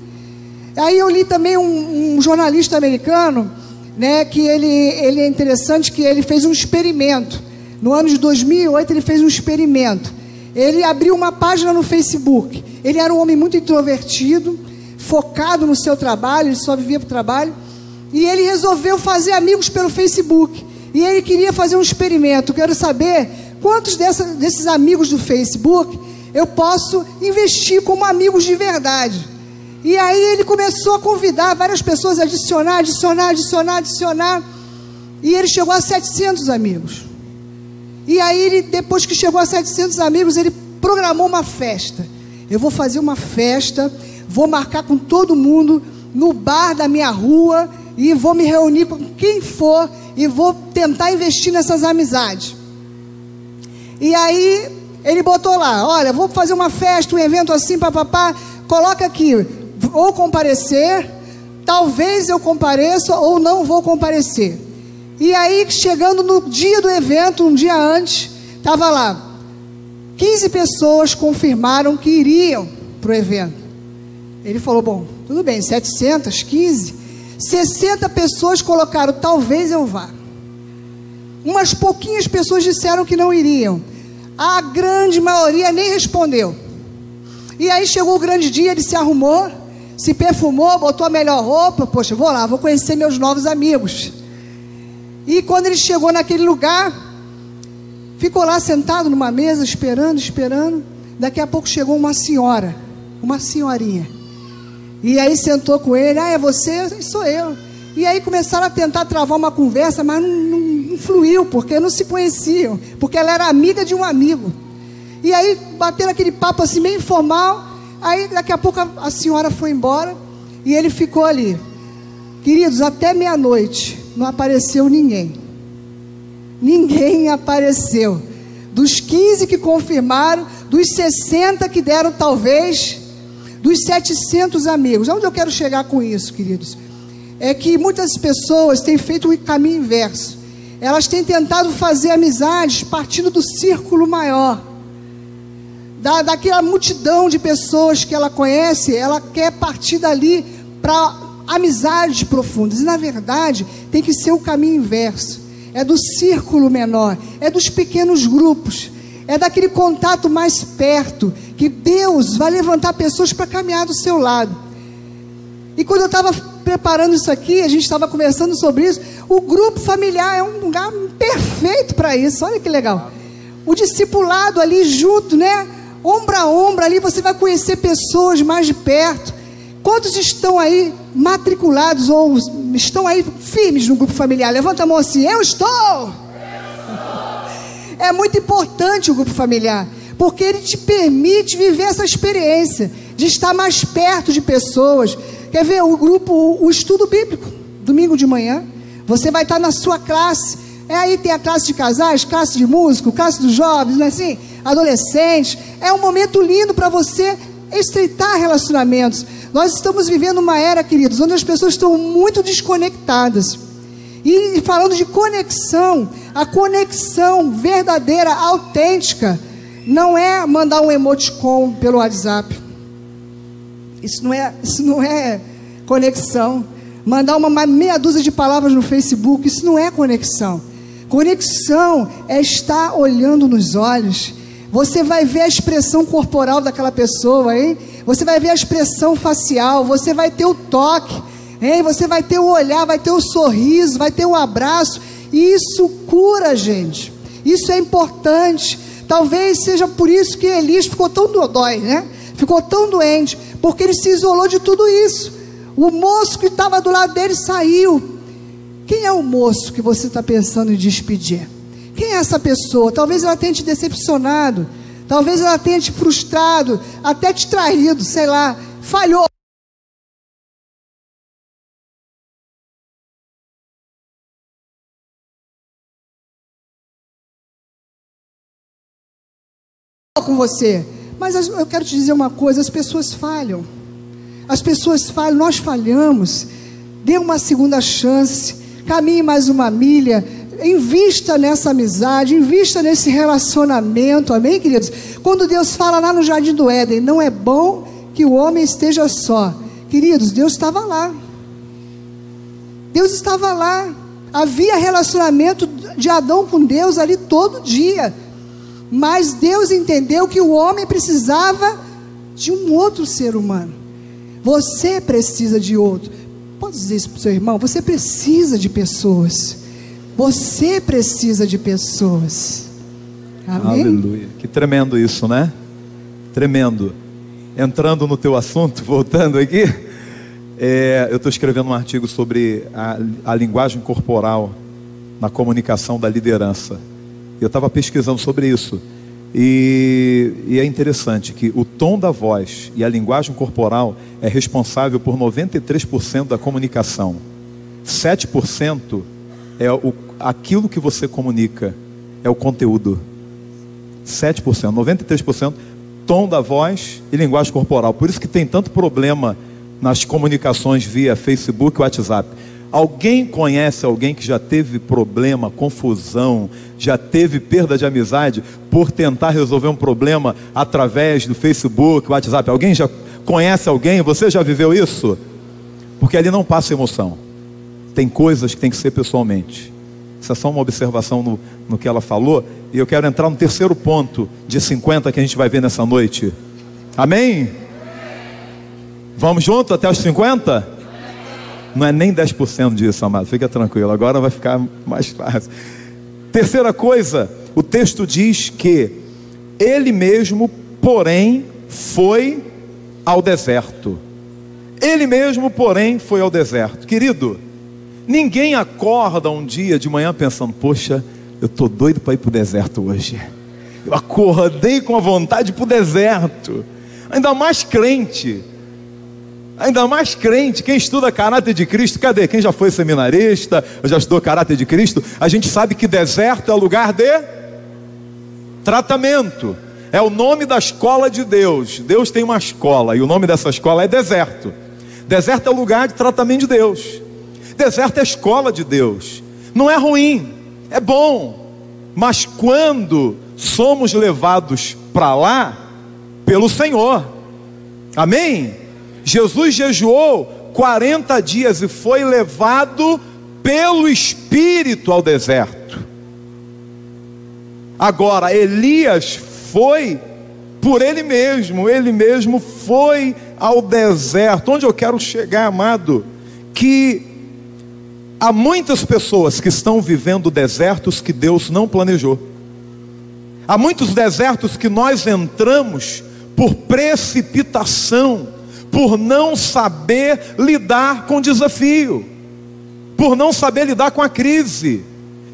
S6: Aí eu li também um jornalista americano, né, que ele é interessante, que ele fez um experimento. No ano de 2008 ele fez um experimento. Ele abriu uma página no Facebook. Ele era um homem muito introvertido, focado no seu trabalho, ele só vivia para o trabalho. E ele resolveu fazer amigos pelo Facebook. E ele queria fazer um experimento. Quero saber quantos desses amigos do Facebook eu posso investir como amigos de verdade. E aí ele começou a convidar várias pessoas a adicionar. E ele chegou a 700 amigos. E aí ele, depois que chegou a 700 amigos, ele programou uma festa. Eu vou fazer uma festa, vou marcar com todo mundo no bar da minha rua, e vou me reunir com quem for, e vou tentar investir nessas amizades. E aí ele botou lá: olha, vou fazer uma festa, um evento assim, papapá, coloca aqui, ou comparecer, talvez eu compareça, ou não vou comparecer. E aí, chegando no dia do evento, um dia antes, estava lá, 15 pessoas confirmaram que iriam para o evento. Ele falou: bom, tudo bem, 700, 15, 60 pessoas colocaram: talvez eu vá. Umas pouquinhas pessoas disseram que não iriam. A grande maioria nem respondeu. E aí chegou o grande dia, ele se arrumou, se perfumou, botou a melhor roupa. Poxa, vou lá, vou conhecer meus novos amigos. E quando ele chegou naquele lugar, ficou lá sentado numa mesa, esperando. Daqui a pouco chegou uma senhorinha. E aí sentou com ele: ah, é você? Sou eu. E aí começaram a tentar travar uma conversa, mas não fluiu, porque não se conheciam, porque ela era amiga de um amigo. E aí bateram aquele papo assim, meio informal. Aí daqui a pouco a senhora foi embora e ele ficou ali. Queridos, até meia-noite não apareceu ninguém. Ninguém apareceu. Dos 15 que confirmaram, dos 60 que deram talvez, dos 700 amigos. Aonde eu quero chegar com isso, queridos? É que muitas pessoas têm feito o caminho inverso. Elas têm tentado fazer amizades partindo do círculo maior. Daquela multidão de pessoas que ela conhece, ela quer partir dali para amizades profundas. E na verdade, tem que ser o caminho inverso. É do círculo menor, é dos pequenos grupos, é daquele contato mais perto, que Deus vai levantar pessoas para caminhar do seu lado. E quando eu estava preparando isso aqui, a gente estava conversando sobre isso, o grupo familiar é um lugar perfeito para isso. Olha que legal. O discipulado ali junto, né? Ombro a ombro ali, você vai conhecer pessoas mais de perto. Quantos estão aí matriculados ou estão aí firmes no grupo familiar? Levanta a mão assim: eu estou! É muito importante o grupo familiar, porque ele te permite viver essa experiência de estar mais perto de pessoas. Quer ver o grupo, o estudo bíblico, domingo de manhã, você vai estar na sua classe. Aí tem a classe de casais, classe de músico, classe dos jovens, não é assim? Adolescentes. É um momento lindo para você estreitar relacionamentos. Nós estamos vivendo uma era, queridos, onde as pessoas estão muito desconectadas. E falando de conexão, a conexão verdadeira, autêntica, não é mandar um emoticon pelo WhatsApp. Isso não é conexão. Mandar uma meia dúzia de palavras no Facebook, isso não é conexão. Conexão é estar olhando nos olhos. Você vai ver a expressão corporal daquela pessoa, hein? Você vai ver a expressão facial, você vai ter o toque, hein? Você vai ter o olhar, vai ter o sorriso, vai ter o abraço. E isso cura, gente. Isso é importante. Talvez seja por isso que Elias ficou tão dodói, né? Ficou tão doente, porque ele se isolou de tudo isso. O moço que estava do lado dele saiu. Quem é o moço que você está pensando em despedir? Quem é essa pessoa? Talvez ela tenha te decepcionado, talvez ela tenha te frustrado, até te traído, sei lá, falhou com você. Mas eu quero te dizer uma coisa: as pessoas falham. As pessoas falham, nós falhamos. Dê uma segunda chance, caminhe mais uma milha, invista nessa amizade, invista nesse relacionamento, amém, queridos? Quando Deus fala lá no Jardim do Éden, não é bom que o homem esteja só. Queridos, Deus estava lá. Deus estava lá. Havia relacionamento de Adão com Deus ali todo dia. Mas Deus entendeu que o homem precisava de um outro ser humano. Você precisa de outro. Pode dizer isso para o seu irmão? Você precisa de pessoas. Você precisa de pessoas. Amém?
S5: Aleluia. Que tremendo isso, né? Tremendo. Entrando no teu assunto, voltando aqui, eu estou escrevendo um artigo sobre a linguagem corporal na comunicação da liderança. Eu estava pesquisando sobre isso. E é interessante que o tom da voz e a linguagem corporal é responsável por 93% da comunicação. 7% é aquilo que você comunica, é o conteúdo. 7%, 93% tom da voz e linguagem corporal. Por isso que tem tanto problema nas comunicações via Facebook e WhatsApp. Alguém conhece alguém que já teve problema, confusão, já teve perda de amizade por tentar resolver um problema através do Facebook, WhatsApp? Alguém já conhece alguém? Você já viveu isso? Porque ali não passa emoção. Tem coisas que tem que ser pessoalmente. Isso é só uma observação no que ela falou. E eu quero entrar no terceiro ponto de 50 que a gente vai ver nessa noite. Amém? Vamos junto até os 50? Não é nem 10% disso, amado. Fica tranquilo, agora vai ficar mais fácil. Terceira coisa, o texto diz que ele mesmo, porém, foi ao deserto. Ele mesmo, porém, foi ao deserto. Querido, ninguém acorda um dia de manhã pensando: poxa, eu estou doido para ir para o deserto hoje. Eu acordei com a vontade de ir para o deserto. Ainda mais crente. Ainda mais crente, quem estuda caráter de Cristo, cadê? Quem já foi seminarista, já estudou caráter de Cristo, a gente sabe que deserto é lugar de tratamento. É o nome da escola de Deus. Deus tem uma escola e o nome dessa escola é deserto. Deserto é o lugar de tratamento de Deus. Deserto é a escola de Deus. Não é ruim, é bom. Mas quando somos levados para lá pelo Senhor, amém? Jesus jejuou 40 dias e foi levado pelo Espírito ao deserto. Agora, Elias foi por ele mesmo foi ao deserto. Onde eu quero chegar, amado? Que há muitas pessoas que estão vivendo desertos que Deus não planejou. Há muitos desertos que nós entramos por precipitação, por não saber lidar com o desafio, por não saber lidar com a crise.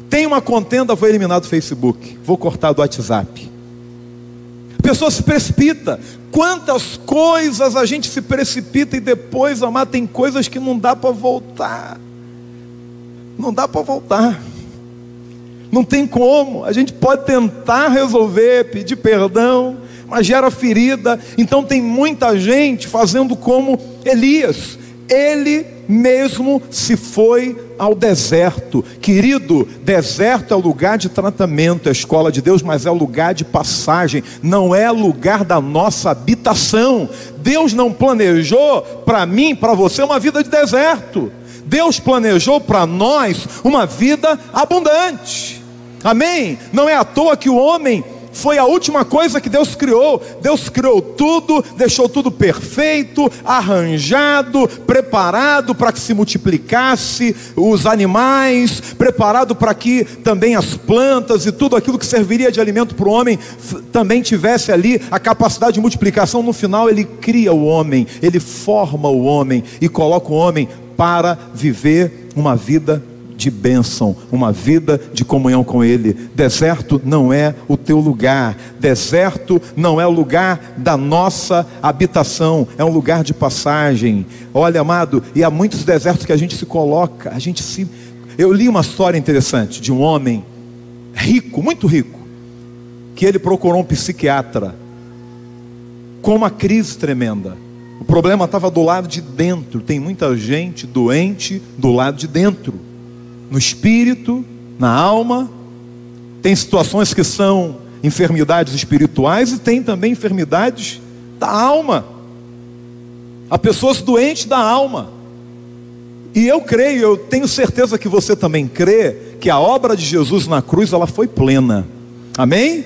S5: Tem uma contenda, vou eliminar do Facebook, vou cortar do WhatsApp. A pessoa se precipita. Quantas coisas a gente se precipita e depois, amado, tem coisas que não dá para voltar. Não dá para voltar. Não tem como. A gente pode tentar resolver, pedir perdão, mas gera ferida. Então tem muita gente fazendo como Elias. Ele mesmo se foi ao deserto. Querido, deserto é o lugar de tratamento, é a escola de Deus, mas é o lugar de passagem, não é lugar da nossa habitação. Deus não planejou para mim, para você, uma vida de deserto. Deus planejou para nós uma vida abundante. Amém? Não é à toa que o homem foi a última coisa que Deus criou. Deus criou tudo, deixou tudo perfeito, arranjado, preparado para que se multiplicasse os animais, preparado para que também as plantas e tudo aquilo que serviria de alimento para o homem também tivesse ali a capacidade de multiplicação. No final ele cria o homem, ele forma o homem e coloca o homem para viver uma vida de bênção, uma vida de comunhão com Ele. Deserto não é o teu lugar, deserto não é o lugar da nossa habitação, é um lugar de passagem. Olha, amado, e há muitos desertos que a gente se coloca, eu li uma história interessante de um homem rico, muito rico, que ele procurou um psiquiatra com uma crise tremenda. O problema estava do lado de dentro. Tem muita gente doente do lado de dentro, no espírito, na alma. Tem situações que são enfermidades espirituais e tem também enfermidades da alma. Há pessoas doentes da alma. E eu creio, eu tenho certeza que você também crê, que a obra de Jesus na cruz, ela foi plena. Amém?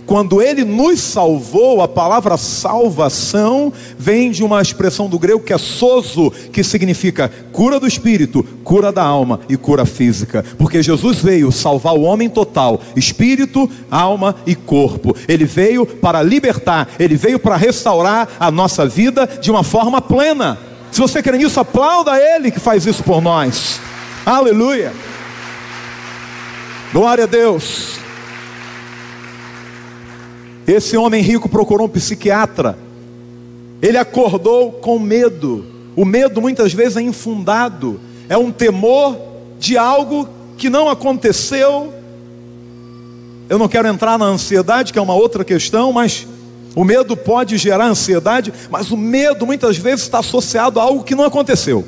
S5: Quando Ele nos salvou, a palavra salvação vem de uma expressão do grego que é sozo, que significa cura do espírito, cura da alma e cura física. Porque Jesus veio salvar o homem total, espírito, alma e corpo. Ele veio para libertar, Ele veio para restaurar a nossa vida de uma forma plena. Se você crê nisso, aplauda Ele que faz isso por nós. Aleluia! Glória a Deus! Esse homem rico procurou um psiquiatra. Ele acordou com medo. O medo muitas vezes é infundado. É um temor de algo que não aconteceu. Eu não quero entrar na ansiedade, que é uma outra questão, mas o medo pode gerar ansiedade. Mas o medo muitas vezes está associado a algo que não aconteceu.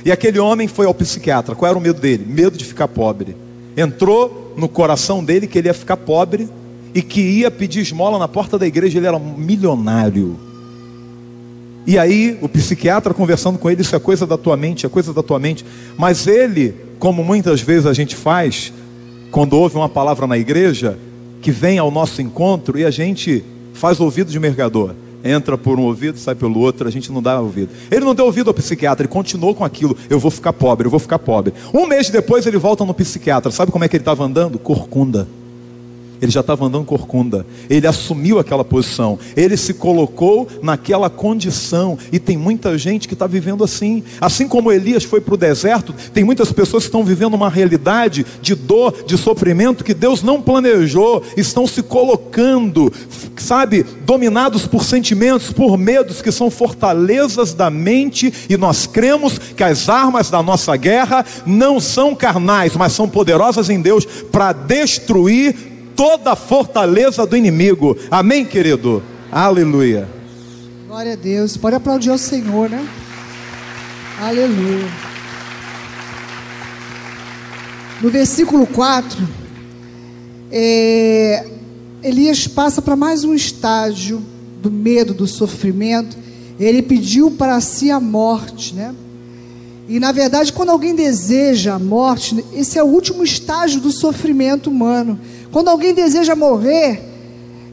S5: E aquele homem foi ao psiquiatra. Qual era o medo dele? Medo de ficar pobre. Entrou no coração dele que ele ia ficar pobre e que ia pedir esmola na porta da igreja. Ele era milionário. E aí o psiquiatra conversando com ele: isso é coisa da tua mente, é coisa da tua mente. Mas ele, como muitas vezes a gente faz quando ouve uma palavra na igreja, que vem ao nosso encontro, e a gente faz ouvido de mercador, entra por um ouvido, sai pelo outro, a gente não dá ouvido. Ele não deu ouvido ao psiquiatra, ele continuou com aquilo: eu vou ficar pobre, eu vou ficar pobre. Um mês depois ele volta no psiquiatra. Sabe como é que ele estava andando? Corcunda. Ele já estava andando corcunda. Ele assumiu aquela posição. Ele se colocou naquela condição. E tem muita gente que está vivendo assim. Assim como Elias foi para o deserto, tem muitas pessoas que estão vivendo uma realidade de dor, de sofrimento, que Deus não planejou. Estão se colocando, sabe, dominados por sentimentos, por medos, que são fortalezas da mente. E nós cremos que as armas da nossa guerra não são carnais, mas são poderosas em Deus para destruir toda a fortaleza do inimigo. Amém, querido? Aleluia.
S6: Glória a Deus. Pode aplaudir ao Senhor, né? Aleluia. No versículo 4, Elias passa para mais um estágio do medo, do sofrimento. Ele pediu para si a morte, né? E na verdade, quando alguém deseja a morte, esse é o último estágio do sofrimento humano. Quando alguém deseja morrer,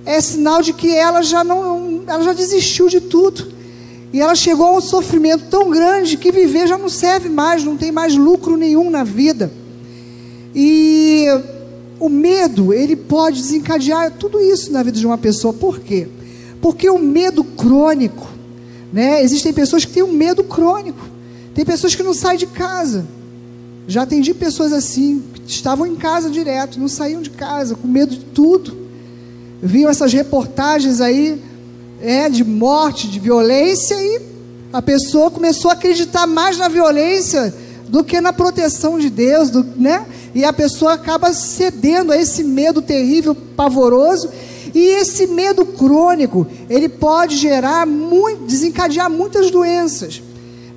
S6: é sinal de que ela já desistiu de tudo. E ela chegou a um sofrimento tão grande que viver já não serve mais, não tem mais lucro nenhum na vida. E o medo, ele pode desencadear tudo isso na vida de uma pessoa. Por quê? Porque o medo crônico, né? Existem pessoas que têm um medo crônico. Tem pessoas que não saem de casa. Já atendi pessoas assim, que estavam em casa direto, não saíam de casa, com medo de tudo. Viam essas reportagens aí, de morte, de violência, e a pessoa começou a acreditar mais na violência do que na proteção de Deus, né? E a pessoa acaba cedendo a esse medo terrível, pavoroso. E esse medo crônico, ele pode desencadear muitas doenças.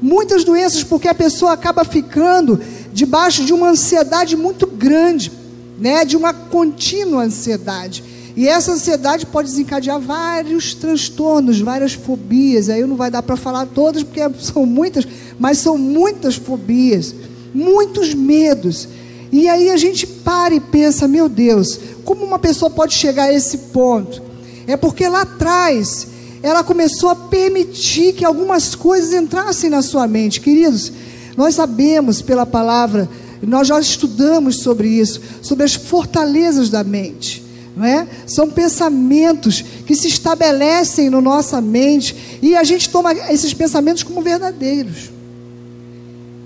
S6: Muitas doenças, porque a pessoa acaba ficando debaixo de uma ansiedade muito grande, né? De uma contínua ansiedade. E essa ansiedade pode desencadear vários transtornos, várias fobias. Aí não vai dar para falar todas, porque são muitas, mas são muitas fobias, muitos medos. E aí a gente para e pensa, meu Deus, como uma pessoa pode chegar a esse ponto? É porque lá atrás ela começou a permitir que algumas coisas entrassem na sua mente. Queridos, nós sabemos pela palavra, nós já estudamos sobre isso, sobre as fortalezas da mente, não é? São pensamentos que se estabelecem na nossa mente e a gente toma esses pensamentos como verdadeiros.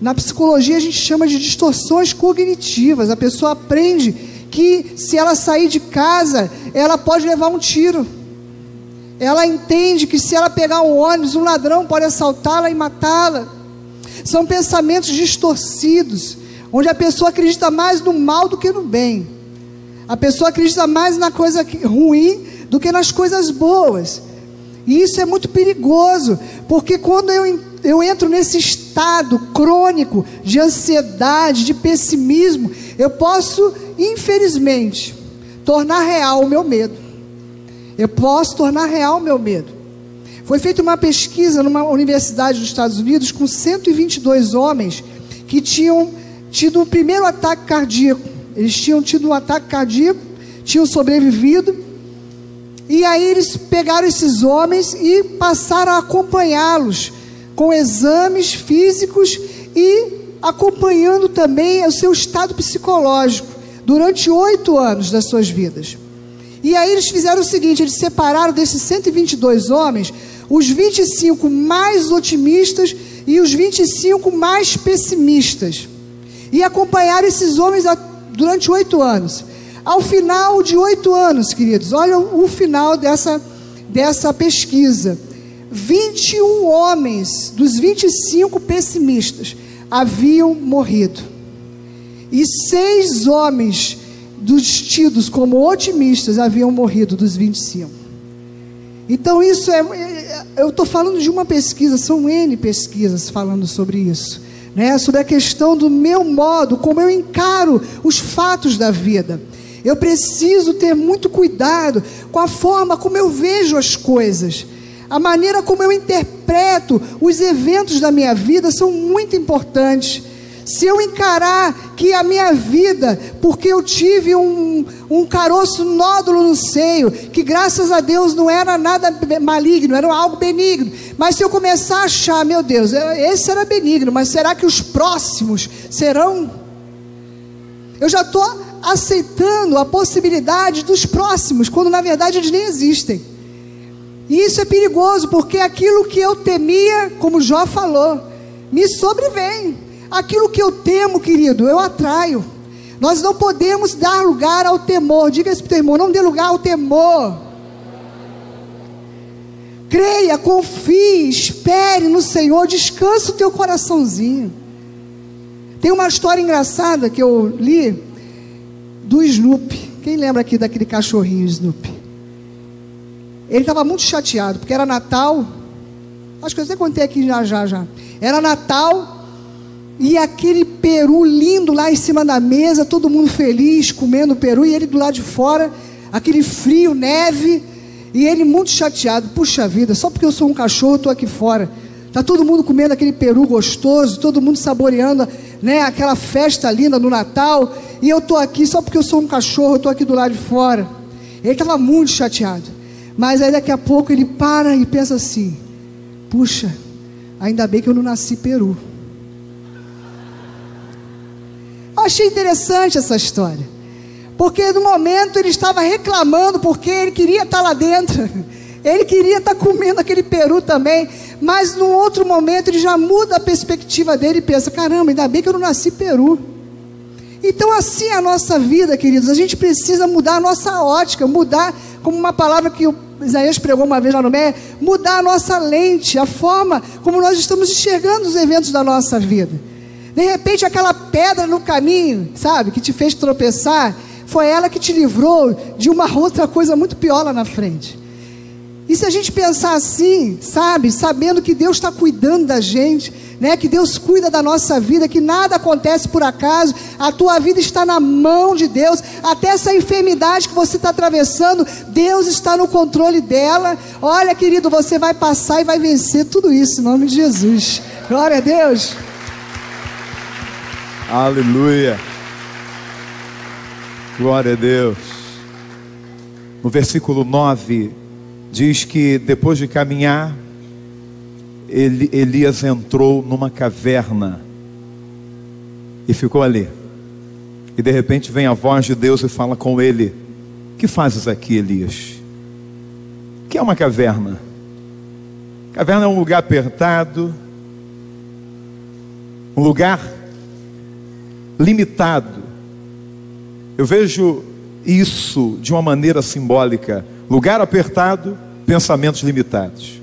S6: Na psicologia a gente chama de distorções cognitivas. A pessoa aprende que se ela sair de casa, ela pode levar um tiro. Ela entende que se ela pegar um ônibus, um ladrão pode assaltá-la e matá-la. São pensamentos distorcidos, onde a pessoa acredita mais no mal do que no bem. A pessoa acredita mais na coisa ruim do que nas coisas boas. E isso é muito perigoso, porque quando eu entro nesse estado crônico de ansiedade, de pessimismo, eu posso, infelizmente, tornar real o meu medo. Eu posso tornar real o meu medo. Foi feita uma pesquisa numa universidade dos Estados Unidos com 122 homens que tinham tido o primeiro ataque cardíaco. Eles tinham tido um ataque cardíaco, tinham sobrevivido. E aí eles pegaram esses homens e passaram a acompanhá-los com exames físicos e acompanhando também o seu estado psicológico durante 8 anos das suas vidas. E aí eles fizeram o seguinte, eles separaram desses 122 homens, os 25 mais otimistas e os 25 mais pessimistas. E acompanharam esses homens durante 8 anos. Ao final de 8 anos, queridos, olha o final dessa pesquisa. 21 homens dos 25 pessimistas haviam morrido. E 6 homens dos tidos como otimistas haviam morrido dos 25. Então isso eu estou falando de uma pesquisa, são N pesquisas falando sobre isso, né? Sobre a questão do meu modo, como eu encaro os fatos da vida. Eu preciso ter muito cuidado com a forma como eu vejo as coisas. A maneira como eu interpreto os eventos da minha vida são muito importantes. Se eu encarar que a minha vida, porque eu tive um caroço nódulo no seio, que graças a Deus não era nada maligno, era algo benigno, mas se eu começar a achar, meu Deus, esse era benigno, mas será que os próximos serão? Eu já estou aceitando a possibilidade dos próximos, quando na verdade eles nem existem. E isso é perigoso, porque aquilo que eu temia, como Jó falou, me sobrevém. Aquilo que eu temo, querido, eu atraio. Nós não podemos dar lugar ao temor. Diga isso para o teu irmão, não dê lugar ao temor. Creia, confie, espere no Senhor, descansa o teu coraçãozinho. Tem uma história engraçada que eu li do Snoopy. Quem lembra aqui daquele cachorrinho Snoopy? Ele estava muito chateado, porque era Natal. Acho que eu até contei aqui já. Era Natal. E aquele peru lindo lá em cima da mesa, todo mundo feliz, comendo peru, e ele do lado de fora, aquele frio, neve, e ele muito chateado. Puxa vida, só porque eu sou um cachorro, estou aqui fora. Está todo mundo comendo aquele peru gostoso, todo mundo saboreando, né, aquela festa linda no Natal, e eu estou aqui só porque eu sou um cachorro, estou aqui do lado de fora. Ele estava muito chateado. Mas aí daqui a pouco ele para e pensa assim: puxa, ainda bem que eu não nasci peru. Achei interessante essa história, porque no momento ele estava reclamando, porque ele queria estar lá dentro, ele queria estar comendo aquele peru também, mas num outro momento ele já muda a perspectiva dele e pensa: caramba, ainda bem que eu não nasci peru. Então assim é a nossa vida, queridos. A gente precisa mudar a nossa ótica, mudar, como uma palavra que o Isaías pregou uma vez lá no Meia, mudar a nossa lente, a forma como nós estamos enxergando os eventos da nossa vida. De repente aquela pedra no caminho, sabe, que te fez tropeçar, foi ela que te livrou de uma outra coisa muito pior lá na frente. E se a gente pensar assim, sabe, sabendo que Deus está cuidando da gente, né, que Deus cuida da nossa vida, que nada acontece por acaso, a tua vida está na mão de Deus, até essa enfermidade que você está atravessando, Deus está no controle dela. Olha, querido, você vai passar e vai vencer tudo isso, em nome de Jesus. Glória a Deus.
S5: Aleluia. Glória a Deus. No versículo 9, diz que depois de caminhar, Elias entrou numa caverna e ficou ali. E de repente vem a voz de Deus e fala com ele: que fazes aqui, Elias? O que é uma caverna? Caverna é um lugar apertado, um lugar limitado. Eu vejo isso de uma maneira simbólica. Lugar apertado, pensamentos limitados.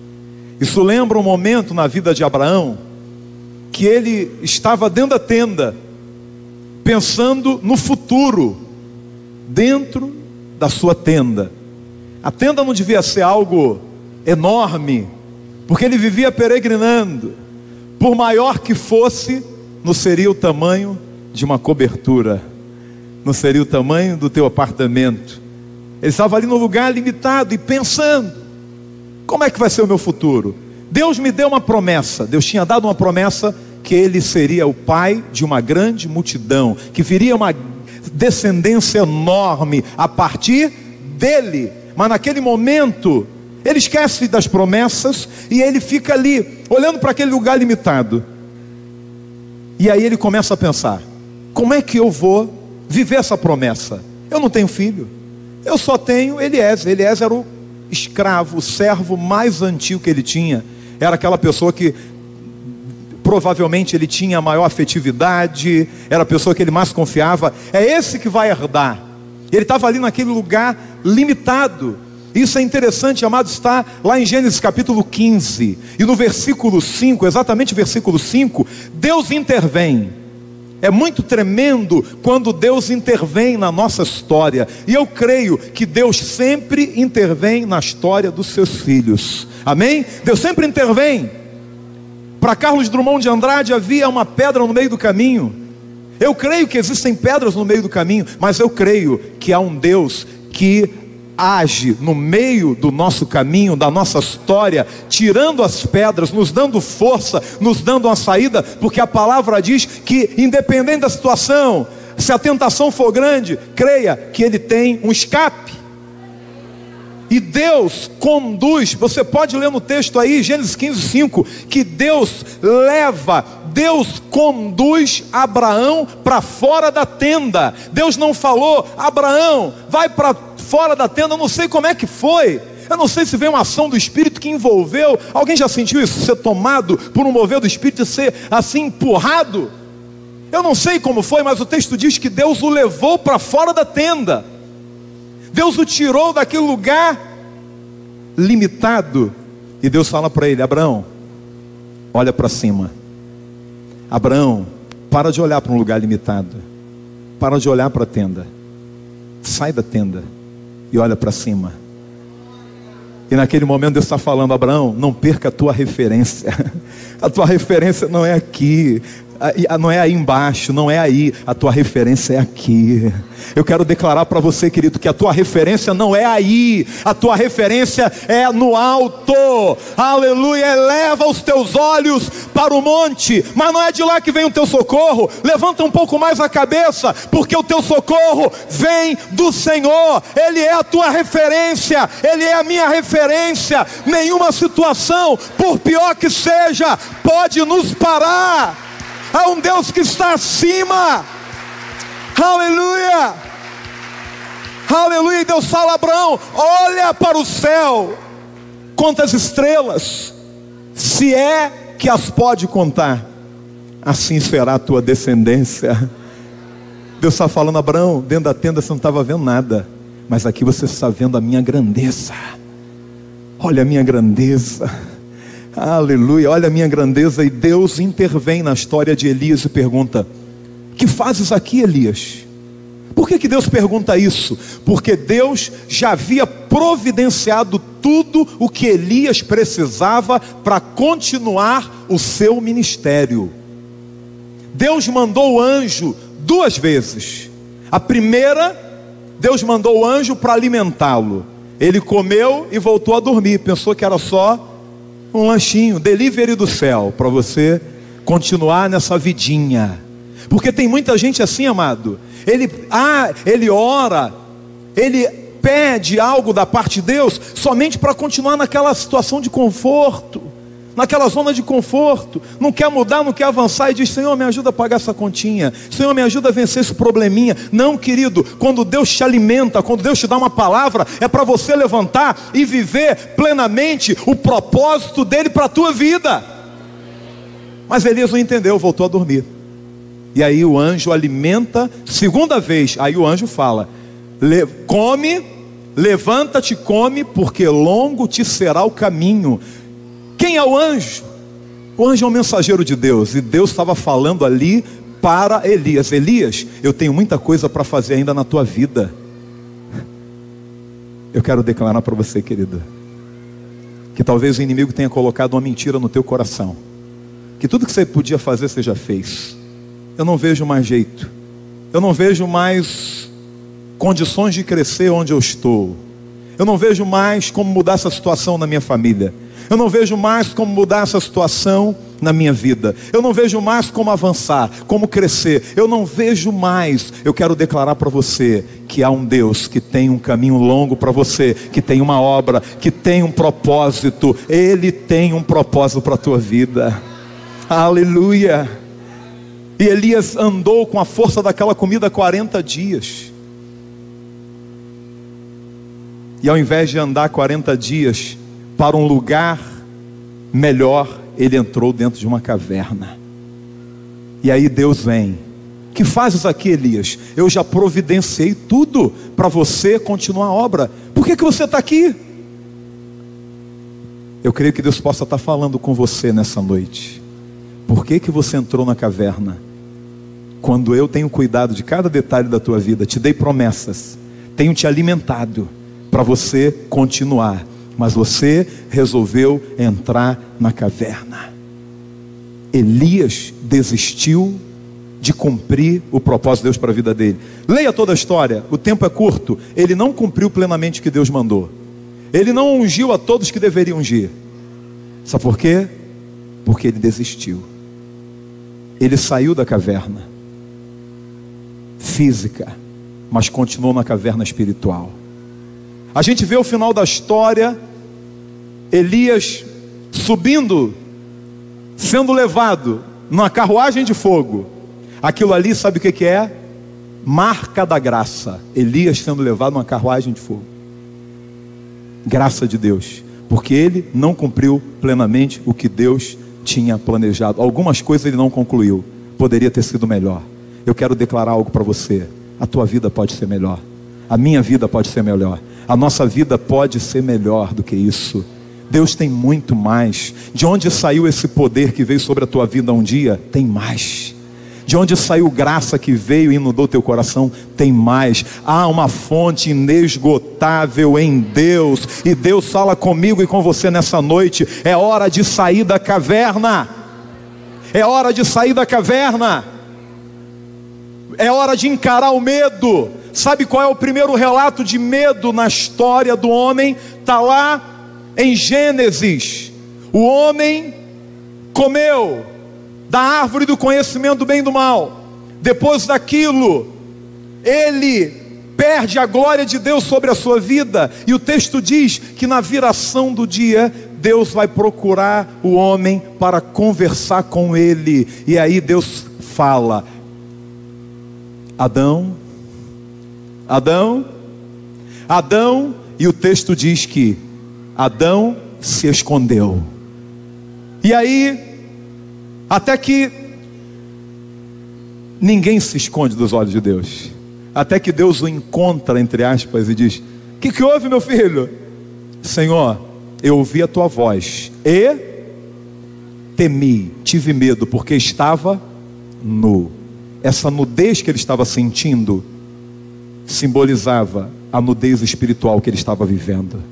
S5: Isso lembra um momento na vida de Abraão, que ele estava dentro da tenda, pensando no futuro, dentro da sua tenda. A tenda não devia ser algo enorme, porque ele vivia peregrinando. Por maior que fosse, não seria o tamanho de uma cobertura, não seria o tamanho do teu apartamento. Ele estava ali num lugar limitado e pensando: como é que vai ser o meu futuro? Deus me deu uma promessa. Deus tinha dado uma promessa que ele seria o pai de uma grande multidão, que viria uma descendência enorme a partir dele. Mas naquele momento ele esquece das promessas e ele fica ali olhando para aquele lugar limitado. E aí ele começa a pensar: como é que eu vou viver essa promessa? Eu não tenho filho, eu só tenho Eliezer. Eliezer era o escravo, o servo mais antigo que ele tinha. Era aquela pessoa que provavelmente ele tinha a maior afetividade, era a pessoa que ele mais confiava. É esse que vai herdar. Ele estava ali naquele lugar limitado. Isso é interessante, amado, está lá em Gênesis capítulo 15, e no versículo 5, exatamente versículo 5, Deus intervém. É muito tremendo quando Deus intervém na nossa história. E eu creio que Deus sempre intervém na história dos seus filhos. Amém? Deus sempre intervém. Para Carlos Drummond de Andrade havia uma pedra no meio do caminho. Eu creio que existem pedras no meio do caminho, mas eu creio que há um Deus que age no meio do nosso caminho, da nossa história, tirando as pedras, nos dando força, nos dando uma saída, porque a palavra diz que independente da situação, se a tentação for grande, creia que Ele tem um escape. E Deus conduz, você pode ler no texto aí, Gênesis 15:5, que Deus conduz Abraão para fora da tenda. Deus não falou: Abraão, vai para fora da tenda. Eu não sei como é que foi, eu não sei se veio uma ação do Espírito que envolveu. Alguém já sentiu isso? Ser tomado por um mover do Espírito, ser assim empurrado? Eu não sei como foi, mas o texto diz que Deus o levou para fora da tenda. Deus o tirou daquele lugar limitado. E Deus fala para ele: Abraão, olha para cima. Abraão, para de olhar para um lugar limitado, para de olhar para a tenda, sai da tenda e olha para cima. E naquele momento Deus está falando: Abraão, não perca a tua referência. A tua referência não é aqui, não é aí embaixo, não é aí. A tua referência é aqui. Eu quero declarar para você, querido, que a tua referência não é aí. A tua referência é no alto. Aleluia. Eleva os teus olhos para o monte, mas não é de lá que vem o teu socorro. Levanta um pouco mais a cabeça, porque o teu socorro vem do Senhor. Ele é a tua referência, Ele é a minha referência. Nenhuma situação, por pior que seja, pode nos parar. Há um Deus que está acima. Aleluia. Aleluia. E Deus fala: Abraão, olha para o céu, conta as estrelas, se é que as pode contar, assim será a tua descendência. Deus está falando: Abraão, dentro da tenda você não estava vendo nada, mas aqui você está vendo a minha grandeza. Olha a minha grandeza. Aleluia, olha a minha grandeza. E Deus intervém na história de Elias e pergunta: que fazes aqui, Elias? Por que Deus pergunta isso? Porque Deus já havia providenciado tudo o que Elias precisava para continuar o seu ministério. Deus mandou o anjo 2 vezes. A primeira, Deus mandou o anjo para alimentá-lo. Ele comeu e voltou a dormir. Pensou que era só um lanchinho, delivery do céu, para você continuar nessa vidinha. Porque tem muita gente assim, amado. Ele ora, ele pede algo da parte de Deus somente para continuar naquela situação de conforto, naquela zona de conforto. Não quer mudar, não quer avançar e diz: Senhor, me ajuda a pagar essa continha, Senhor, me ajuda a vencer esse probleminha. Não, querido, quando Deus te alimenta, quando Deus te dá uma palavra, é para você levantar e viver plenamente o propósito dele para a tua vida. Mas Elias não entendeu, voltou a dormir. E aí o anjo alimenta, 2ª vez. Aí o anjo fala: come, levanta-te, come, porque longo te será o caminho. Quem é o anjo? O anjo é um mensageiro de Deus. E Deus estava falando ali para Elias: Elias, eu tenho muita coisa para fazer ainda na tua vida. Eu quero declarar para você, querida, que talvez o inimigo tenha colocado uma mentira no teu coração, que tudo que você podia fazer, você já fez. Eu não vejo mais jeito, eu não vejo mais condições de crescer onde eu estou, eu não vejo mais como mudar essa situação na minha família, eu não vejo mais como mudar essa situação na minha vida, eu não vejo mais como avançar, como crescer, eu não vejo mais. Eu quero declarar para você que há um Deus que tem um caminho longo para você, que tem uma obra, que tem um propósito. Ele tem um propósito para a tua vida. Aleluia. E Elias andou com a força daquela comida 40 dias. E ao invés de andar 40 dias para um lugar melhor, ele entrou dentro de uma caverna. E aí Deus vem: que fazes aqui, Elias? Eu já providenciei tudo para você continuar a obra. Por que você está aqui? Eu creio que Deus possa estar falando com você nessa noite. Por que você entrou na caverna? Quando eu tenho cuidado de cada detalhe da tua vida, te dei promessas, tenho te alimentado para você continuar, mas você resolveu entrar na caverna. Elias desistiu de cumprir o propósito de Deus para a vida dele. Leia toda a história, o tempo é curto. Ele não cumpriu plenamente o que Deus mandou. Ele não ungiu a todos que deveriam ungir. Sabe por quê? Porque ele desistiu. Ele saiu da caverna física, mas continuou na caverna espiritual. A gente vê o final da história, Elias subindo, sendo levado numa carruagem de fogo. Aquilo ali, sabe o que é? Marca da graça. Elias sendo levado numa carruagem de fogo. Graça de Deus, porque ele não cumpriu plenamente o que Deus tinha planejado. Algumas coisas ele não concluiu, poderia ter sido melhor. Eu quero declarar algo para você: a tua vida pode ser melhor, a minha vida pode ser melhor, a nossa vida pode ser melhor do que isso. Deus tem muito mais. De onde saiu esse poder que veio sobre a tua vida um dia? Tem mais. De onde saiu graça que veio e inundou teu coração? Tem mais. Há uma fonte inesgotável em Deus, e Deus fala comigo e com você nessa noite: é hora de sair da caverna, é hora de sair da caverna, é hora de encarar o medo. Sabe qual é o primeiro relato de medo na história do homem? Está lá em Gênesis. O homem comeu da árvore do conhecimento do bem e do mal. Depois daquilo, ele perde a glória de Deus sobre a sua vida. E o texto diz que na viração do dia, Deus vai procurar o homem para conversar com ele. E aí Deus fala: Adão, Adão, Adão. E o texto diz que Adão se escondeu. E aí, até que ninguém se esconde dos olhos de Deus, até que Deus o encontra, entre aspas, e diz: o que houve, meu filho? Senhor, eu ouvi a tua voz e
S7: temi, tive medo, porque estava nu. Essa nudez que ele estava sentindo simbolizava a nudez espiritual que ele estava vivendo.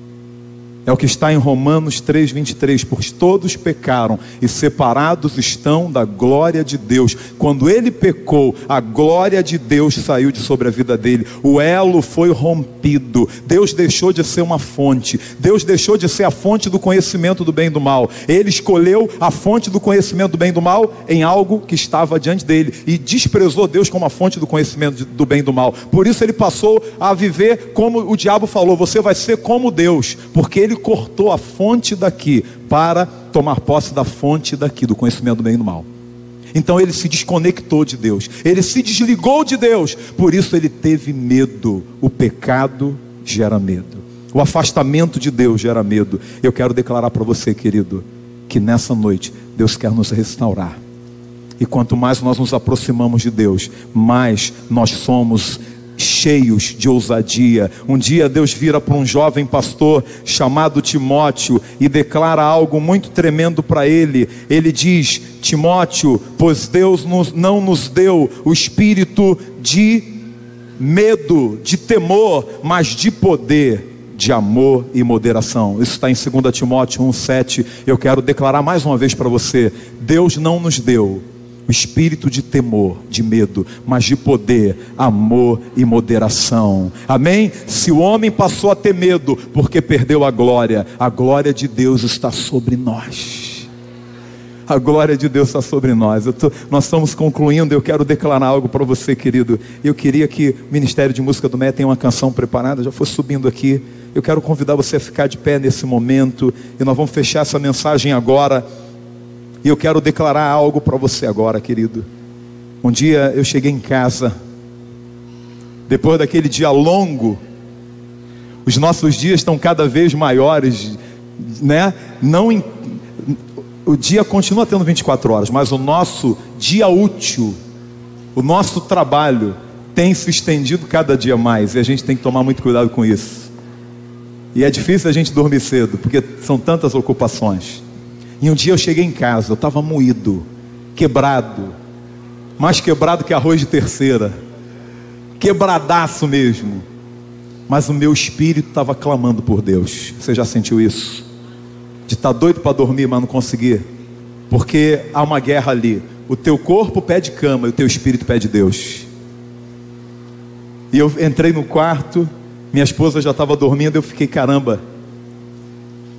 S7: É o que está em Romanos 3:23, pois todos pecaram e separados estão da glória de Deus. Quando ele pecou, a glória de Deus saiu de sobre a vida dele, o elo foi rompido, Deus deixou de ser uma fonte, Deus deixou de ser a fonte do conhecimento do bem e do mal. Ele escolheu a fonte do conhecimento do bem e do mal em algo que estava diante dele, e desprezou Deus como a fonte do conhecimento do bem e do mal. Por isso ele passou a viver como o diabo falou: você vai ser como Deus, porque ele cortou a fonte daqui para tomar posse da fonte daqui, do conhecimento do bem e do mal. Então ele se desconectou de Deus, ele se desligou de Deus, por isso ele teve medo. O pecado gera medo, o afastamento de Deus gera medo. Eu quero declarar para você, querido, que nessa noite Deus quer nos restaurar, e quanto mais nós nos aproximamos de Deus, mais nós somos cheios de ousadia. Um dia Deus vira para um jovem pastor chamado Timóteo e declara algo muito tremendo para ele. Ele diz: Timóteo, pois Deus não nos deu o espírito de medo, de temor, mas de poder, de amor e moderação. Isso está em 2 Timóteo 1:7. Eu quero declarar mais uma vez para você: Deus não nos deu o espírito de temor, de medo, mas de poder, amor e moderação. Amém? Se o homem passou a ter medo porque perdeu a glória de Deus está sobre nós. A glória de Deus está sobre nós. Nós estamos concluindo. Eu quero declarar algo para você, querido. Eu queria que o Ministério de Música do MET tenha uma canção preparada, já foi subindo aqui. Eu quero convidar você a ficar de pé nesse momento, e nós vamos fechar essa mensagem agora. E eu quero declarar algo para você agora, querido. Um dia eu cheguei em casa, depois daquele dia longo. Os nossos dias estão cada vez maiores, né? O dia continua tendo 24 horas, mas o nosso dia útil, o nosso trabalho tem se estendido cada dia mais, e a gente tem que tomar muito cuidado com isso. E é difícil a gente dormir cedo, porque são tantas ocupações. E um dia eu cheguei em casa, eu estava moído, quebrado, mais quebrado que arroz de terceira, quebradaço mesmo, mas o meu espírito estava clamando por Deus. Você já sentiu isso? De estar doido para dormir, mas não conseguir, porque há uma guerra ali. O teu corpo pede cama e o teu espírito pede Deus. E eu entrei no quarto, minha esposa já estava dormindo, eu fiquei: caramba,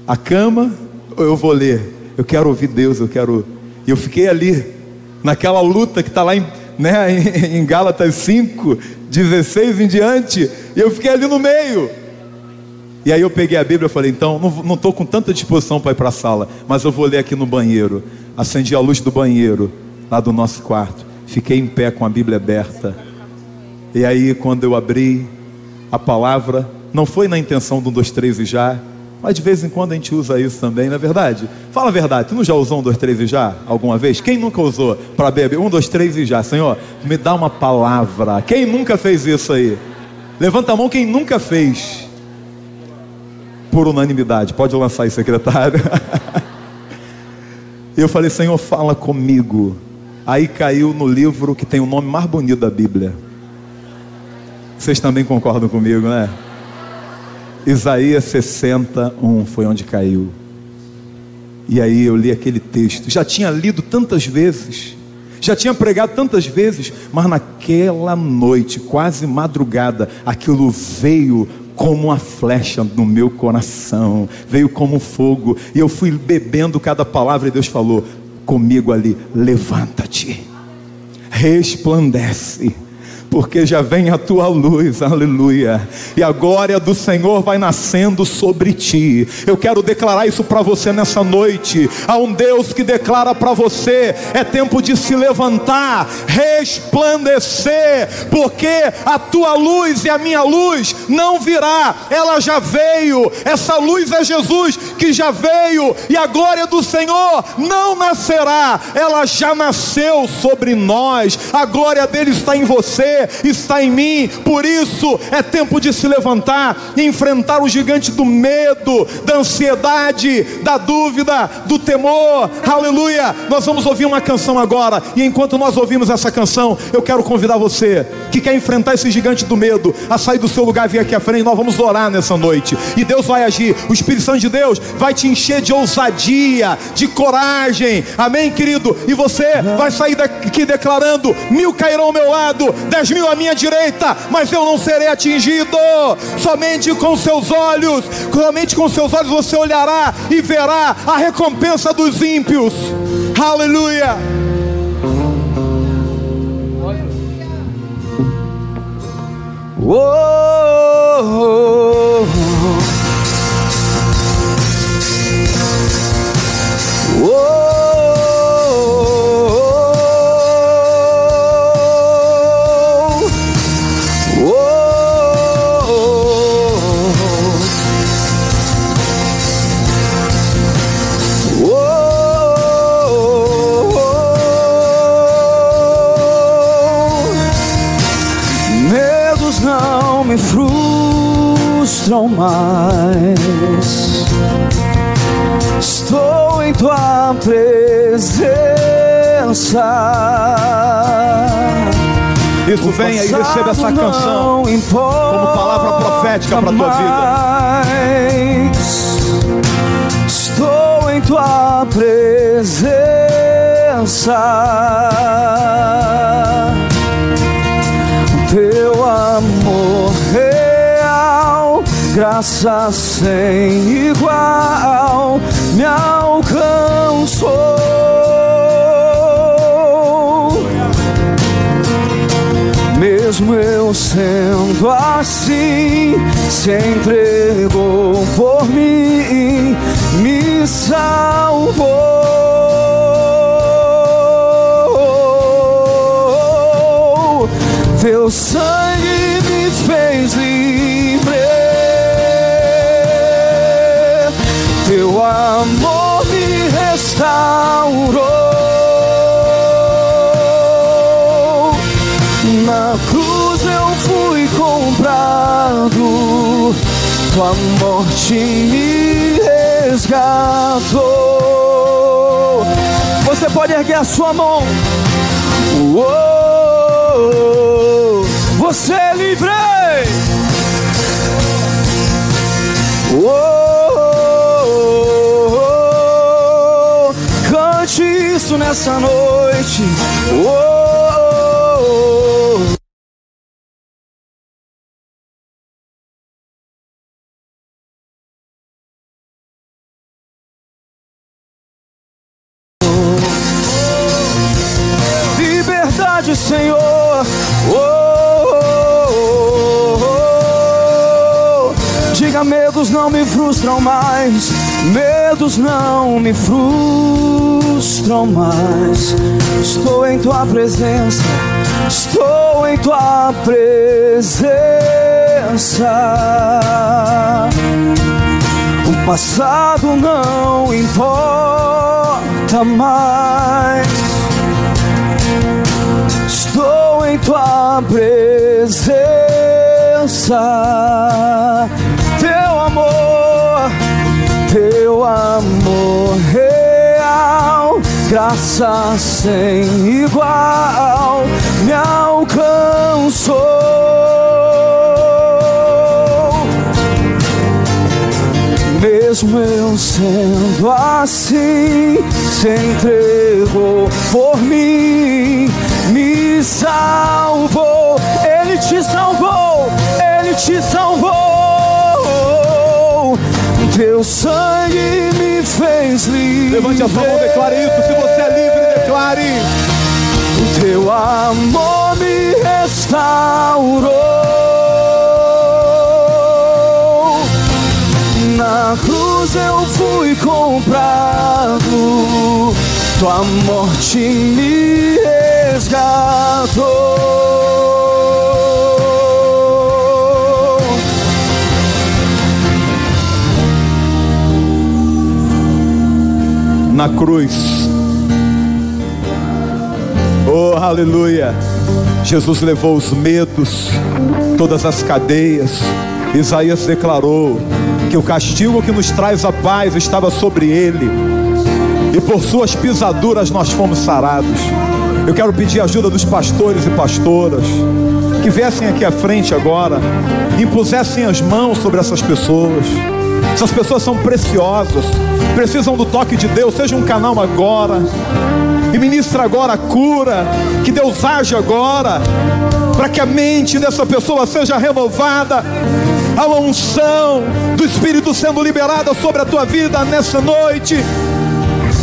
S7: a cama ou eu vou ler? Eu quero ouvir Deus, E eu fiquei ali, naquela luta que está lá em Gálatas 5:16 em diante, e eu fiquei ali no meio. E aí eu peguei a Bíblia e falei: então, não estou com tanta disposição para ir para a sala, mas eu vou ler aqui no banheiro. Acendi a luz do banheiro, lá do nosso quarto, fiquei em pé com a Bíblia aberta. E aí quando eu abri a palavra, não foi na intenção do 1, 2, 3 e já, mas de vez em quando a gente usa isso também, não é verdade? Fala a verdade, tu não já usou 1, 2, 3 e já? Alguma vez? Quem nunca usou para beber? 1, 2, 3 e já. Senhor, me dá uma palavra. Quem nunca fez isso aí? Levanta a mão quem nunca fez. Por unanimidade, pode lançar aí, secretário. Eu falei: Senhor, fala comigo. Aí caiu no livro que tem o nome mais bonito da Bíblia. Vocês também concordam comigo, né? Isaías 61 foi onde caiu. E aí eu li aquele texto. Já tinha lido tantas vezes, já tinha pregado tantas vezes, mas naquela noite, quase madrugada, aquilo veio como uma flecha no meu coração, veio como fogo, e eu fui bebendo cada palavra, e Deus falou comigo ali: levanta-te, resplandece, porque já vem a tua luz, aleluia, e a glória do Senhor vai nascendo sobre ti. Eu quero declarar isso para você nessa noite. Há um Deus que declara para você: é tempo de se levantar, resplandecer, porque a tua luz e a minha luz não virá, ela já veio. Essa luz é Jesus que já veio, e a glória do Senhor não nascerá, ela já nasceu sobre nós. A glória dele está em você, você está em mim. Por isso é tempo de se levantar e enfrentar o gigante do medo, da ansiedade, da dúvida, do temor. Aleluia. Nós vamos ouvir uma canção agora, e enquanto nós ouvimos essa canção, eu quero convidar você que quer enfrentar esse gigante do medo a sair do seu lugar, vir aqui à frente. Nós vamos orar nessa noite e Deus vai agir. O Espírito Santo de Deus vai te encher de ousadia, de coragem. Amém, querido? E você vai sair daqui declarando: 1000 cairão ao meu lado, 10.000 à minha direita, mas eu não serei atingido. Somente com seus olhos você olhará e verá a recompensa dos ímpios. Aleluia.
S8: Medos não me frustram mais. Estou em tua presença.
S7: Isso, venha e receba essa canção como palavra profética para a tua vida.
S8: Estou em tua presença. Teu amor real, graça sem igual, me alcançou. Mesmo eu sendo assim, se entregou por mim, me salvou. Teu sangue me fez livre, teu amor me restaurou. Na cruz eu fui comprado, tua morte me resgatou. Você pode erguer a sua mão. Você é livre. Cante isso nessa noite. Liberdade, Senhor. Diga: medos não me frustram mais. Medos não me frustram mais. Estou em tua presença. Estou em tua presença. O passado não importa mais. Estou em tua presença. Teu amor real, graça sem igual, me alcançou. Mesmo eu sendo assim, se entregou por mim, me salvou. Ele te salvou, Ele te salvou. Teu sangue me fez livre.
S7: Levante a sua mão, declare isso. Se você é livre, declare.
S8: Teu amor me restaurou. Na cruz eu fui comprado, tua morte me resgatou.
S7: Na cruz. Oh, aleluia. Jesus levou os medos, todas as cadeias. Isaías declarou que o castigo que nos traz a paz estava sobre ele, e por suas pisaduras nós fomos sarados. Eu quero pedir a ajuda dos pastores e pastoras que viessem aqui à frente agora, impusessem as mãos sobre essas pessoas. Essas pessoas são preciosas, precisam do toque de Deus. Seja um canal agora e ministra agora a cura. Que Deus age agora, para que a mente dessa pessoa seja renovada. Há uma unção do Espírito sendo liberada sobre a tua vida nessa noite.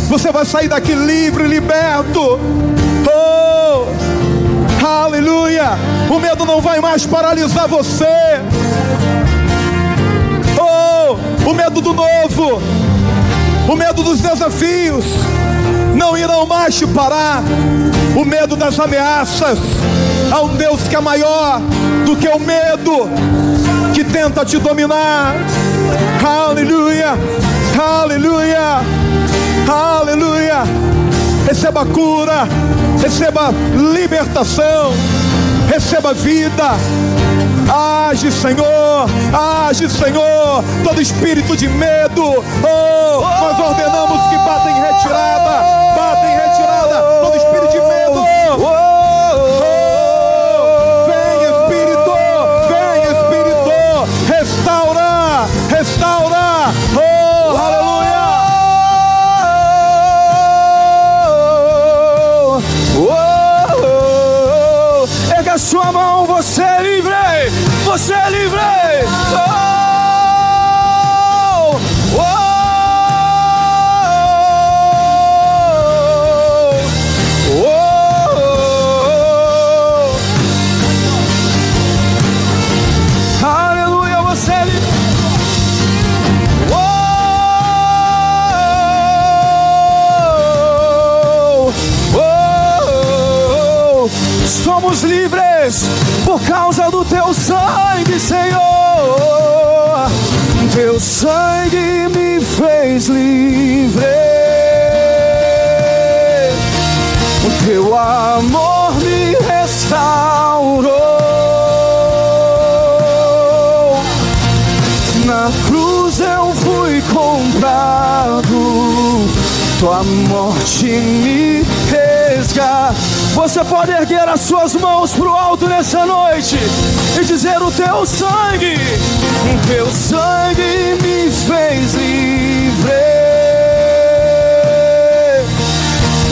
S7: Você vai sair daqui livre, liberto. Oh, aleluia. O medo não vai mais paralisar você. O medo do novo, o medo dos desafios não irão mais te parar. O medo das ameaças. Há um Deus que é maior do que o medo que tenta te dominar. Aleluia, aleluia, aleluia. Receba cura, receba libertação, receba vida. Age, Senhor, age, Senhor. Todo espírito de medo, nós ordenamos que bata em retirada. Bata em retirada todo espírito de medo. Vem Espírito, restaura, restaura. Aleluia.
S8: Erga a sua mão, você é livre. Você é livre! Oh! Oh! Oh! Aleluia, você é livre! Oh! Oh! Somos livres por causa do teu sangue, Senhor. Teu sangue me fez livre. O teu amor me restaurou. Na cruz eu fui comprado. Tua morte me resgatou. Você pode erguer as suas mãos para o alto nessa noite e dizer: o teu sangue me fez livre.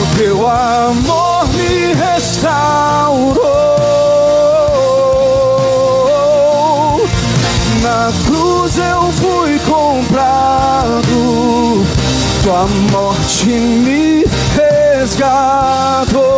S8: O teu amor me restaurou. Na cruz eu fui comprado. Tua morte me resgatou.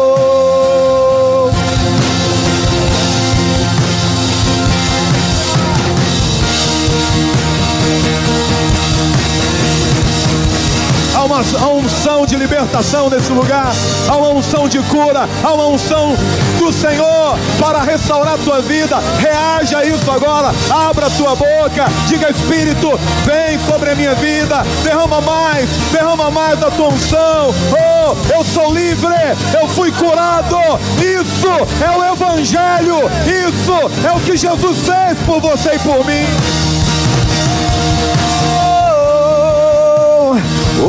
S7: Há uma unção de libertação nesse lugar. Há uma unção de cura. Há uma unção do Senhor para restaurar a tua vida. Reaja a isso agora. Abra a tua boca. Diga: Espírito, vem sobre a minha vida. Derrama mais da tua unção. Oh, eu sou livre. Eu fui curado. Isso é o Evangelho. Isso é o que Jesus fez por você e por mim.
S8: Oh, oh.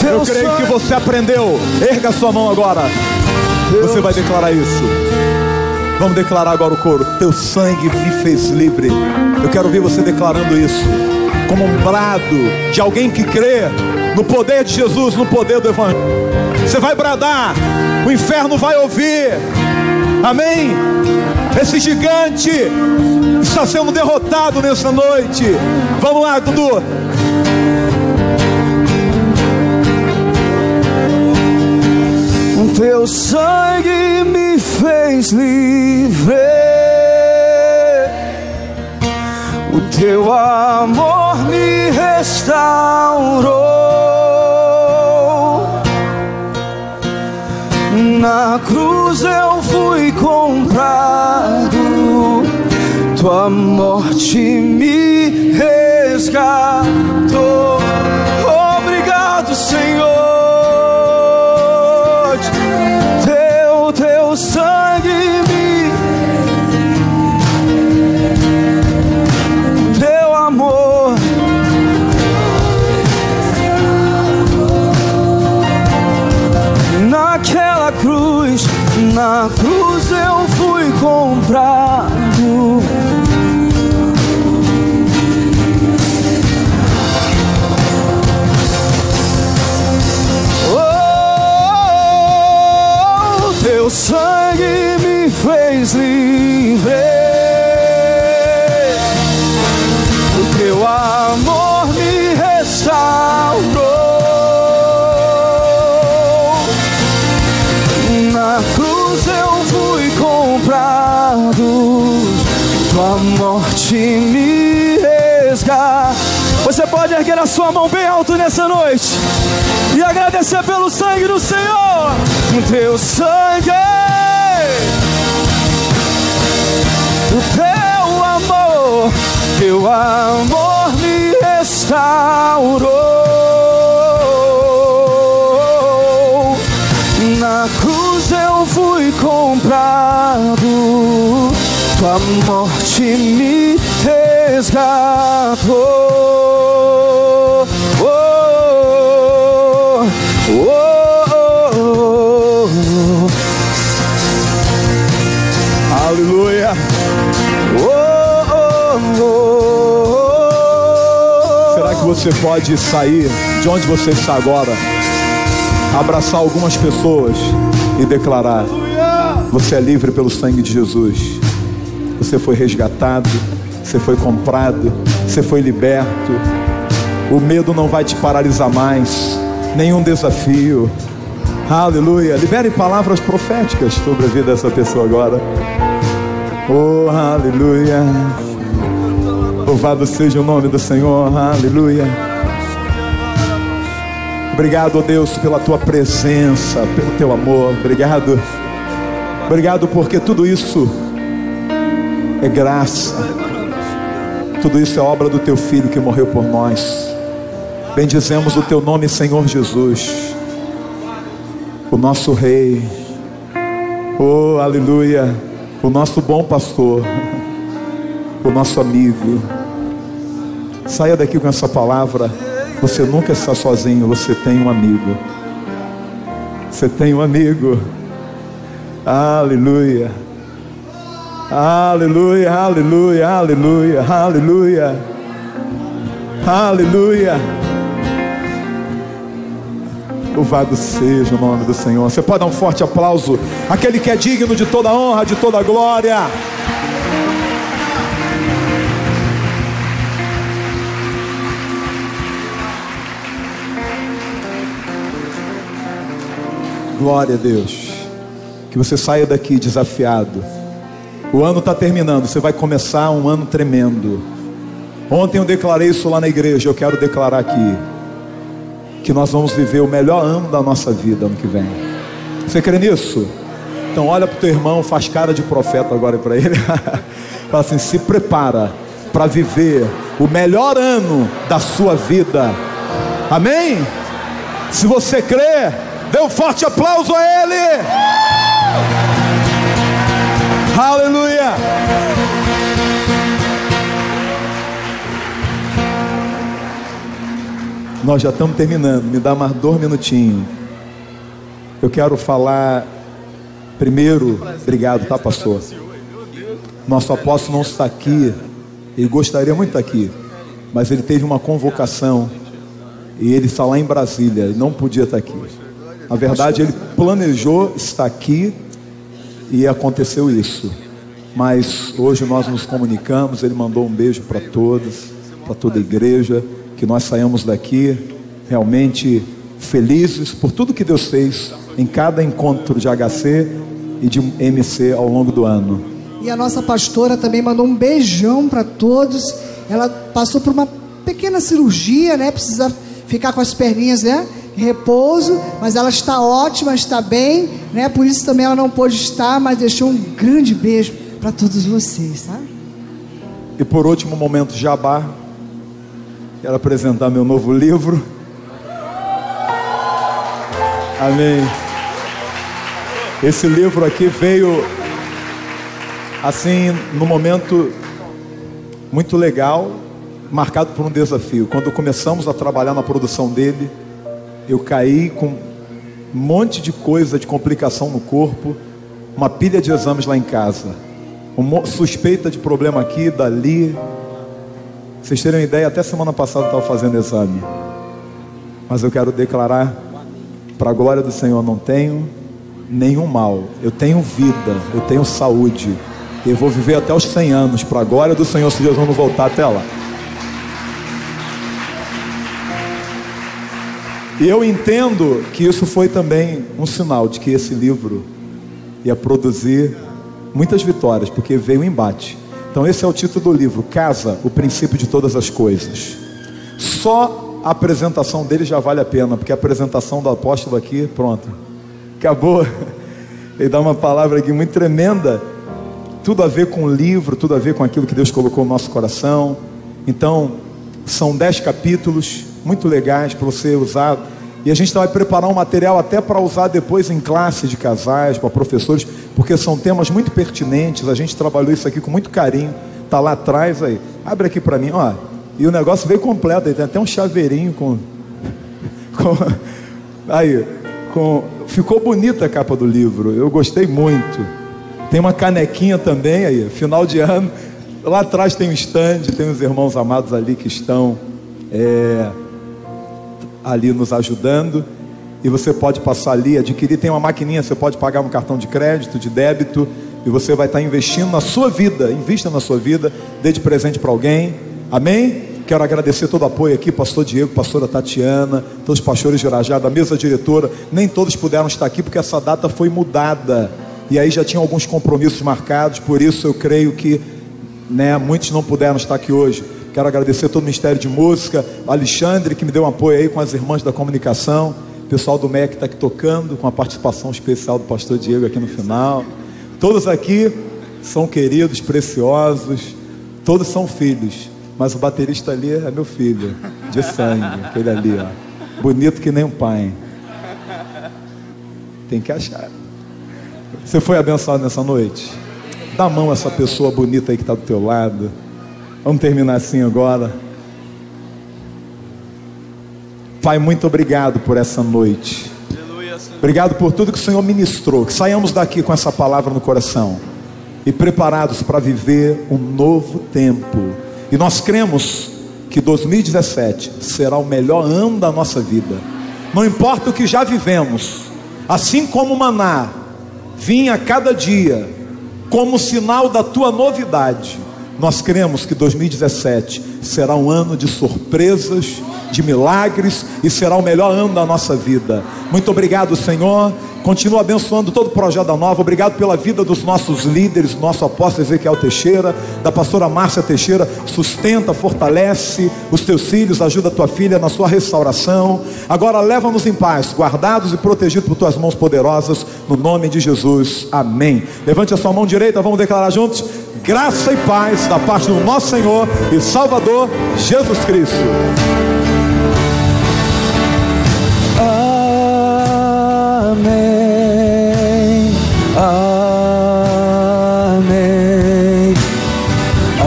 S7: Eu creio que você aprendeu. Erga sua mão agora. Você vai declarar isso. Vamos declarar agora o coro. Teu sangue me fez livre. Eu quero ouvir você declarando isso, como um brado de alguém que crê no poder de Jesus, no poder do Evangelho. Você vai bradar, o inferno vai ouvir. Amém? Esse gigante está sendo derrotado nessa noite. Vamos lá, Dudu.
S8: Teu sangue me fez livre. O teu amor me restaurou. Na cruz eu fui comprado, tua morte me resgatou. Obrigado, Senhor. Teu sangue me, teu amor, naquela cruz, na cruz eu fui comprado. Teu sangue me fez livre, o teu amor me restaurou. Na cruz eu fui comprado, tua morte me resgatou. Você pode erguer a sua mão bem alto nessa noite e agradecer pelo sangue do Senhor. Teu sangue, o teu amor me restaurou. Na cruz eu fui comprado, tua morte me resgatou. Oh, oh, oh.
S7: Aleluia. Será que você pode sair de onde você está agora, abraçar algumas pessoas e declarar: você é livre pelo sangue de Jesus, você foi resgatado, você foi comprado, você foi liberto. O medo não vai te paralisar mais, nenhum desafio. Aleluia. Libere palavras proféticas sobre a vida dessa pessoa agora. Oh, aleluia. Louvado seja o nome do Senhor. Aleluia. Obrigado, oh Deus, pela tua presença, pelo teu amor. Obrigado. Obrigado porque tudo isso é graça. Tudo isso é obra do teu Filho que morreu por nós. Bendizemos o teu nome, Senhor Jesus, o nosso Rei. Oh, aleluia. O nosso bom pastor, o nosso amigo. Saia daqui com essa palavra. Você nunca está sozinho, você tem um amigo. Você tem um amigo. Aleluia. Aleluia, aleluia, aleluia, aleluia. Aleluia. Louvado seja o nome do Senhor. Você pode dar um forte aplauso àquele que é digno de toda honra, de toda glória. Glória a Deus. Que você saia daqui desafiado. O ano está terminando, você vai começar um ano tremendo. Ontem eu declarei isso lá na igreja, eu quero declarar aqui que nós vamos viver o melhor ano da nossa vida ano que vem. Você crê nisso? Então olha para o teu irmão, faz cara de profeta agora para ele. Fala assim: se prepara para viver o melhor ano da sua vida. Amém? Se você crê, dê um forte aplauso a ele. Aleluia. Nós já estamos terminando, me dá mais 2 minutinhos. Eu quero falar primeiro, obrigado, tá, pastor? Nosso apóstolo não está aqui, ele gostaria muito de estar aqui, mas ele teve uma convocação e ele está lá em Brasília, ele não podia estar aqui. Na verdade, ele planejou estar aqui e aconteceu isso. Mas hoje nós nos comunicamos, ele mandou um beijo para todos, para toda a igreja. Que nós saímos daqui realmente felizes por tudo que Deus fez em cada encontro de HC e de MC ao longo do ano.
S6: E a nossa pastora também mandou um beijão para todos. Ela passou por uma pequena cirurgia, né? Precisa ficar com as perninhas, né? repouso, mas ela está ótima, está bem, né? Por isso também ela não pôde estar, mas deixou um grande beijo para todos vocês, tá?
S7: E por último, momento jabá. Quero apresentar meu novo livro. Amém. Esse livro aqui veio assim, num momento muito legal, marcado por um desafio. Quando começamos a trabalhar na produção dele, eu caí com um monte de coisa, de complicação no corpo, uma pilha de exames lá em casa, uma suspeita de problema aqui, dali. Vocês terem uma ideia, até semana passada eu estava fazendo exame. Mas eu quero declarar, para a glória do Senhor, não tenho nenhum mal. Eu tenho vida, eu tenho saúde. Eu vou viver até os 100 anos, para a glória do Senhor, se Deus não voltar até lá. E eu entendo que isso foi também um sinal de que esse livro ia produzir muitas vitórias, porque veio o embate. Então esse é o título do livro, Casa, o princípio de todas as coisas. Só a apresentação dele já vale a pena, porque a apresentação do apóstolo aqui, pronto, acabou. Ele dá uma palavra aqui muito tremenda, tudo a ver com o livro, tudo a ver com aquilo que Deus colocou no nosso coração. Então são 10 capítulos muito legais para você usar. E a gente vai preparar um material até para usar depois em classe de casais, para professores, porque são temas muito pertinentes. A gente trabalhou isso aqui com muito carinho. Está lá atrás aí. Abre aqui para mim, ó. E o negócio veio completo. Aí tem até um chaveirinho ficou bonita a capa do livro. Eu gostei muito. Tem uma canequinha também aí, final de ano. Lá atrás tem um stand, tem os irmãos amados ali que estão ali nos ajudando, e você pode passar ali, adquirir, tem uma maquininha, você pode pagar um cartão de crédito, de débito, e você vai estar investindo na sua vida. Invista na sua vida, dê de presente para alguém, amém? Quero agradecer todo o apoio aqui, pastor Diego, pastora Tatiana, todos os pastores de Irajá, da mesa diretora. Nem todos puderam estar aqui, porque essa data foi mudada, e aí já tinham alguns compromissos marcados, por isso eu creio que muitos não puderam estar aqui hoje. Quero agradecer todo o Ministério de Música, Alexandre, que me deu um apoio aí com as irmãs da comunicação, o pessoal do MEC está aqui tocando, com a participação especial do pastor Diego aqui no final. Todos aqui são queridos, preciosos, todos são filhos, mas o baterista ali é meu filho, de sangue, aquele ali, ó, bonito que nem um pai. Tem que achar. Você foi abençoado nessa noite? Dá a mão a essa pessoa bonita aí que está do teu lado. Vamos terminar assim agora. Pai, muito obrigado por essa noite. Obrigado por tudo que o Senhor ministrou. Que saiamos daqui com essa palavra no coração e preparados para viver um novo tempo. E nós cremos que 2017 será o melhor ano da nossa vida. Não importa o que já vivemos, assim como o maná vinha a cada dia como sinal da tua novidade, nós cremos que 2017 será um ano de surpresas, de milagres, e será o melhor ano da nossa vida. Muito obrigado, Senhor. Continua abençoando todo o Projeto da Nova. Obrigado pela vida dos nossos líderes, do nosso apóstolo Ezequiel Teixeira, da pastora Márcia Teixeira. Sustenta, fortalece os teus filhos, ajuda a tua filha na sua restauração. Agora leva-nos em paz, guardados e protegidos por tuas mãos poderosas, no nome de Jesus, amém. Levante a sua mão direita, vamos declarar juntos: graça e paz da parte do nosso Senhor e Salvador Jesus Cristo.
S8: Amém, amém,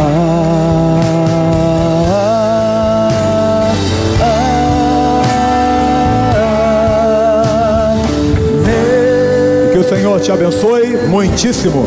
S7: amém. Que o Senhor te abençoe muitíssimo.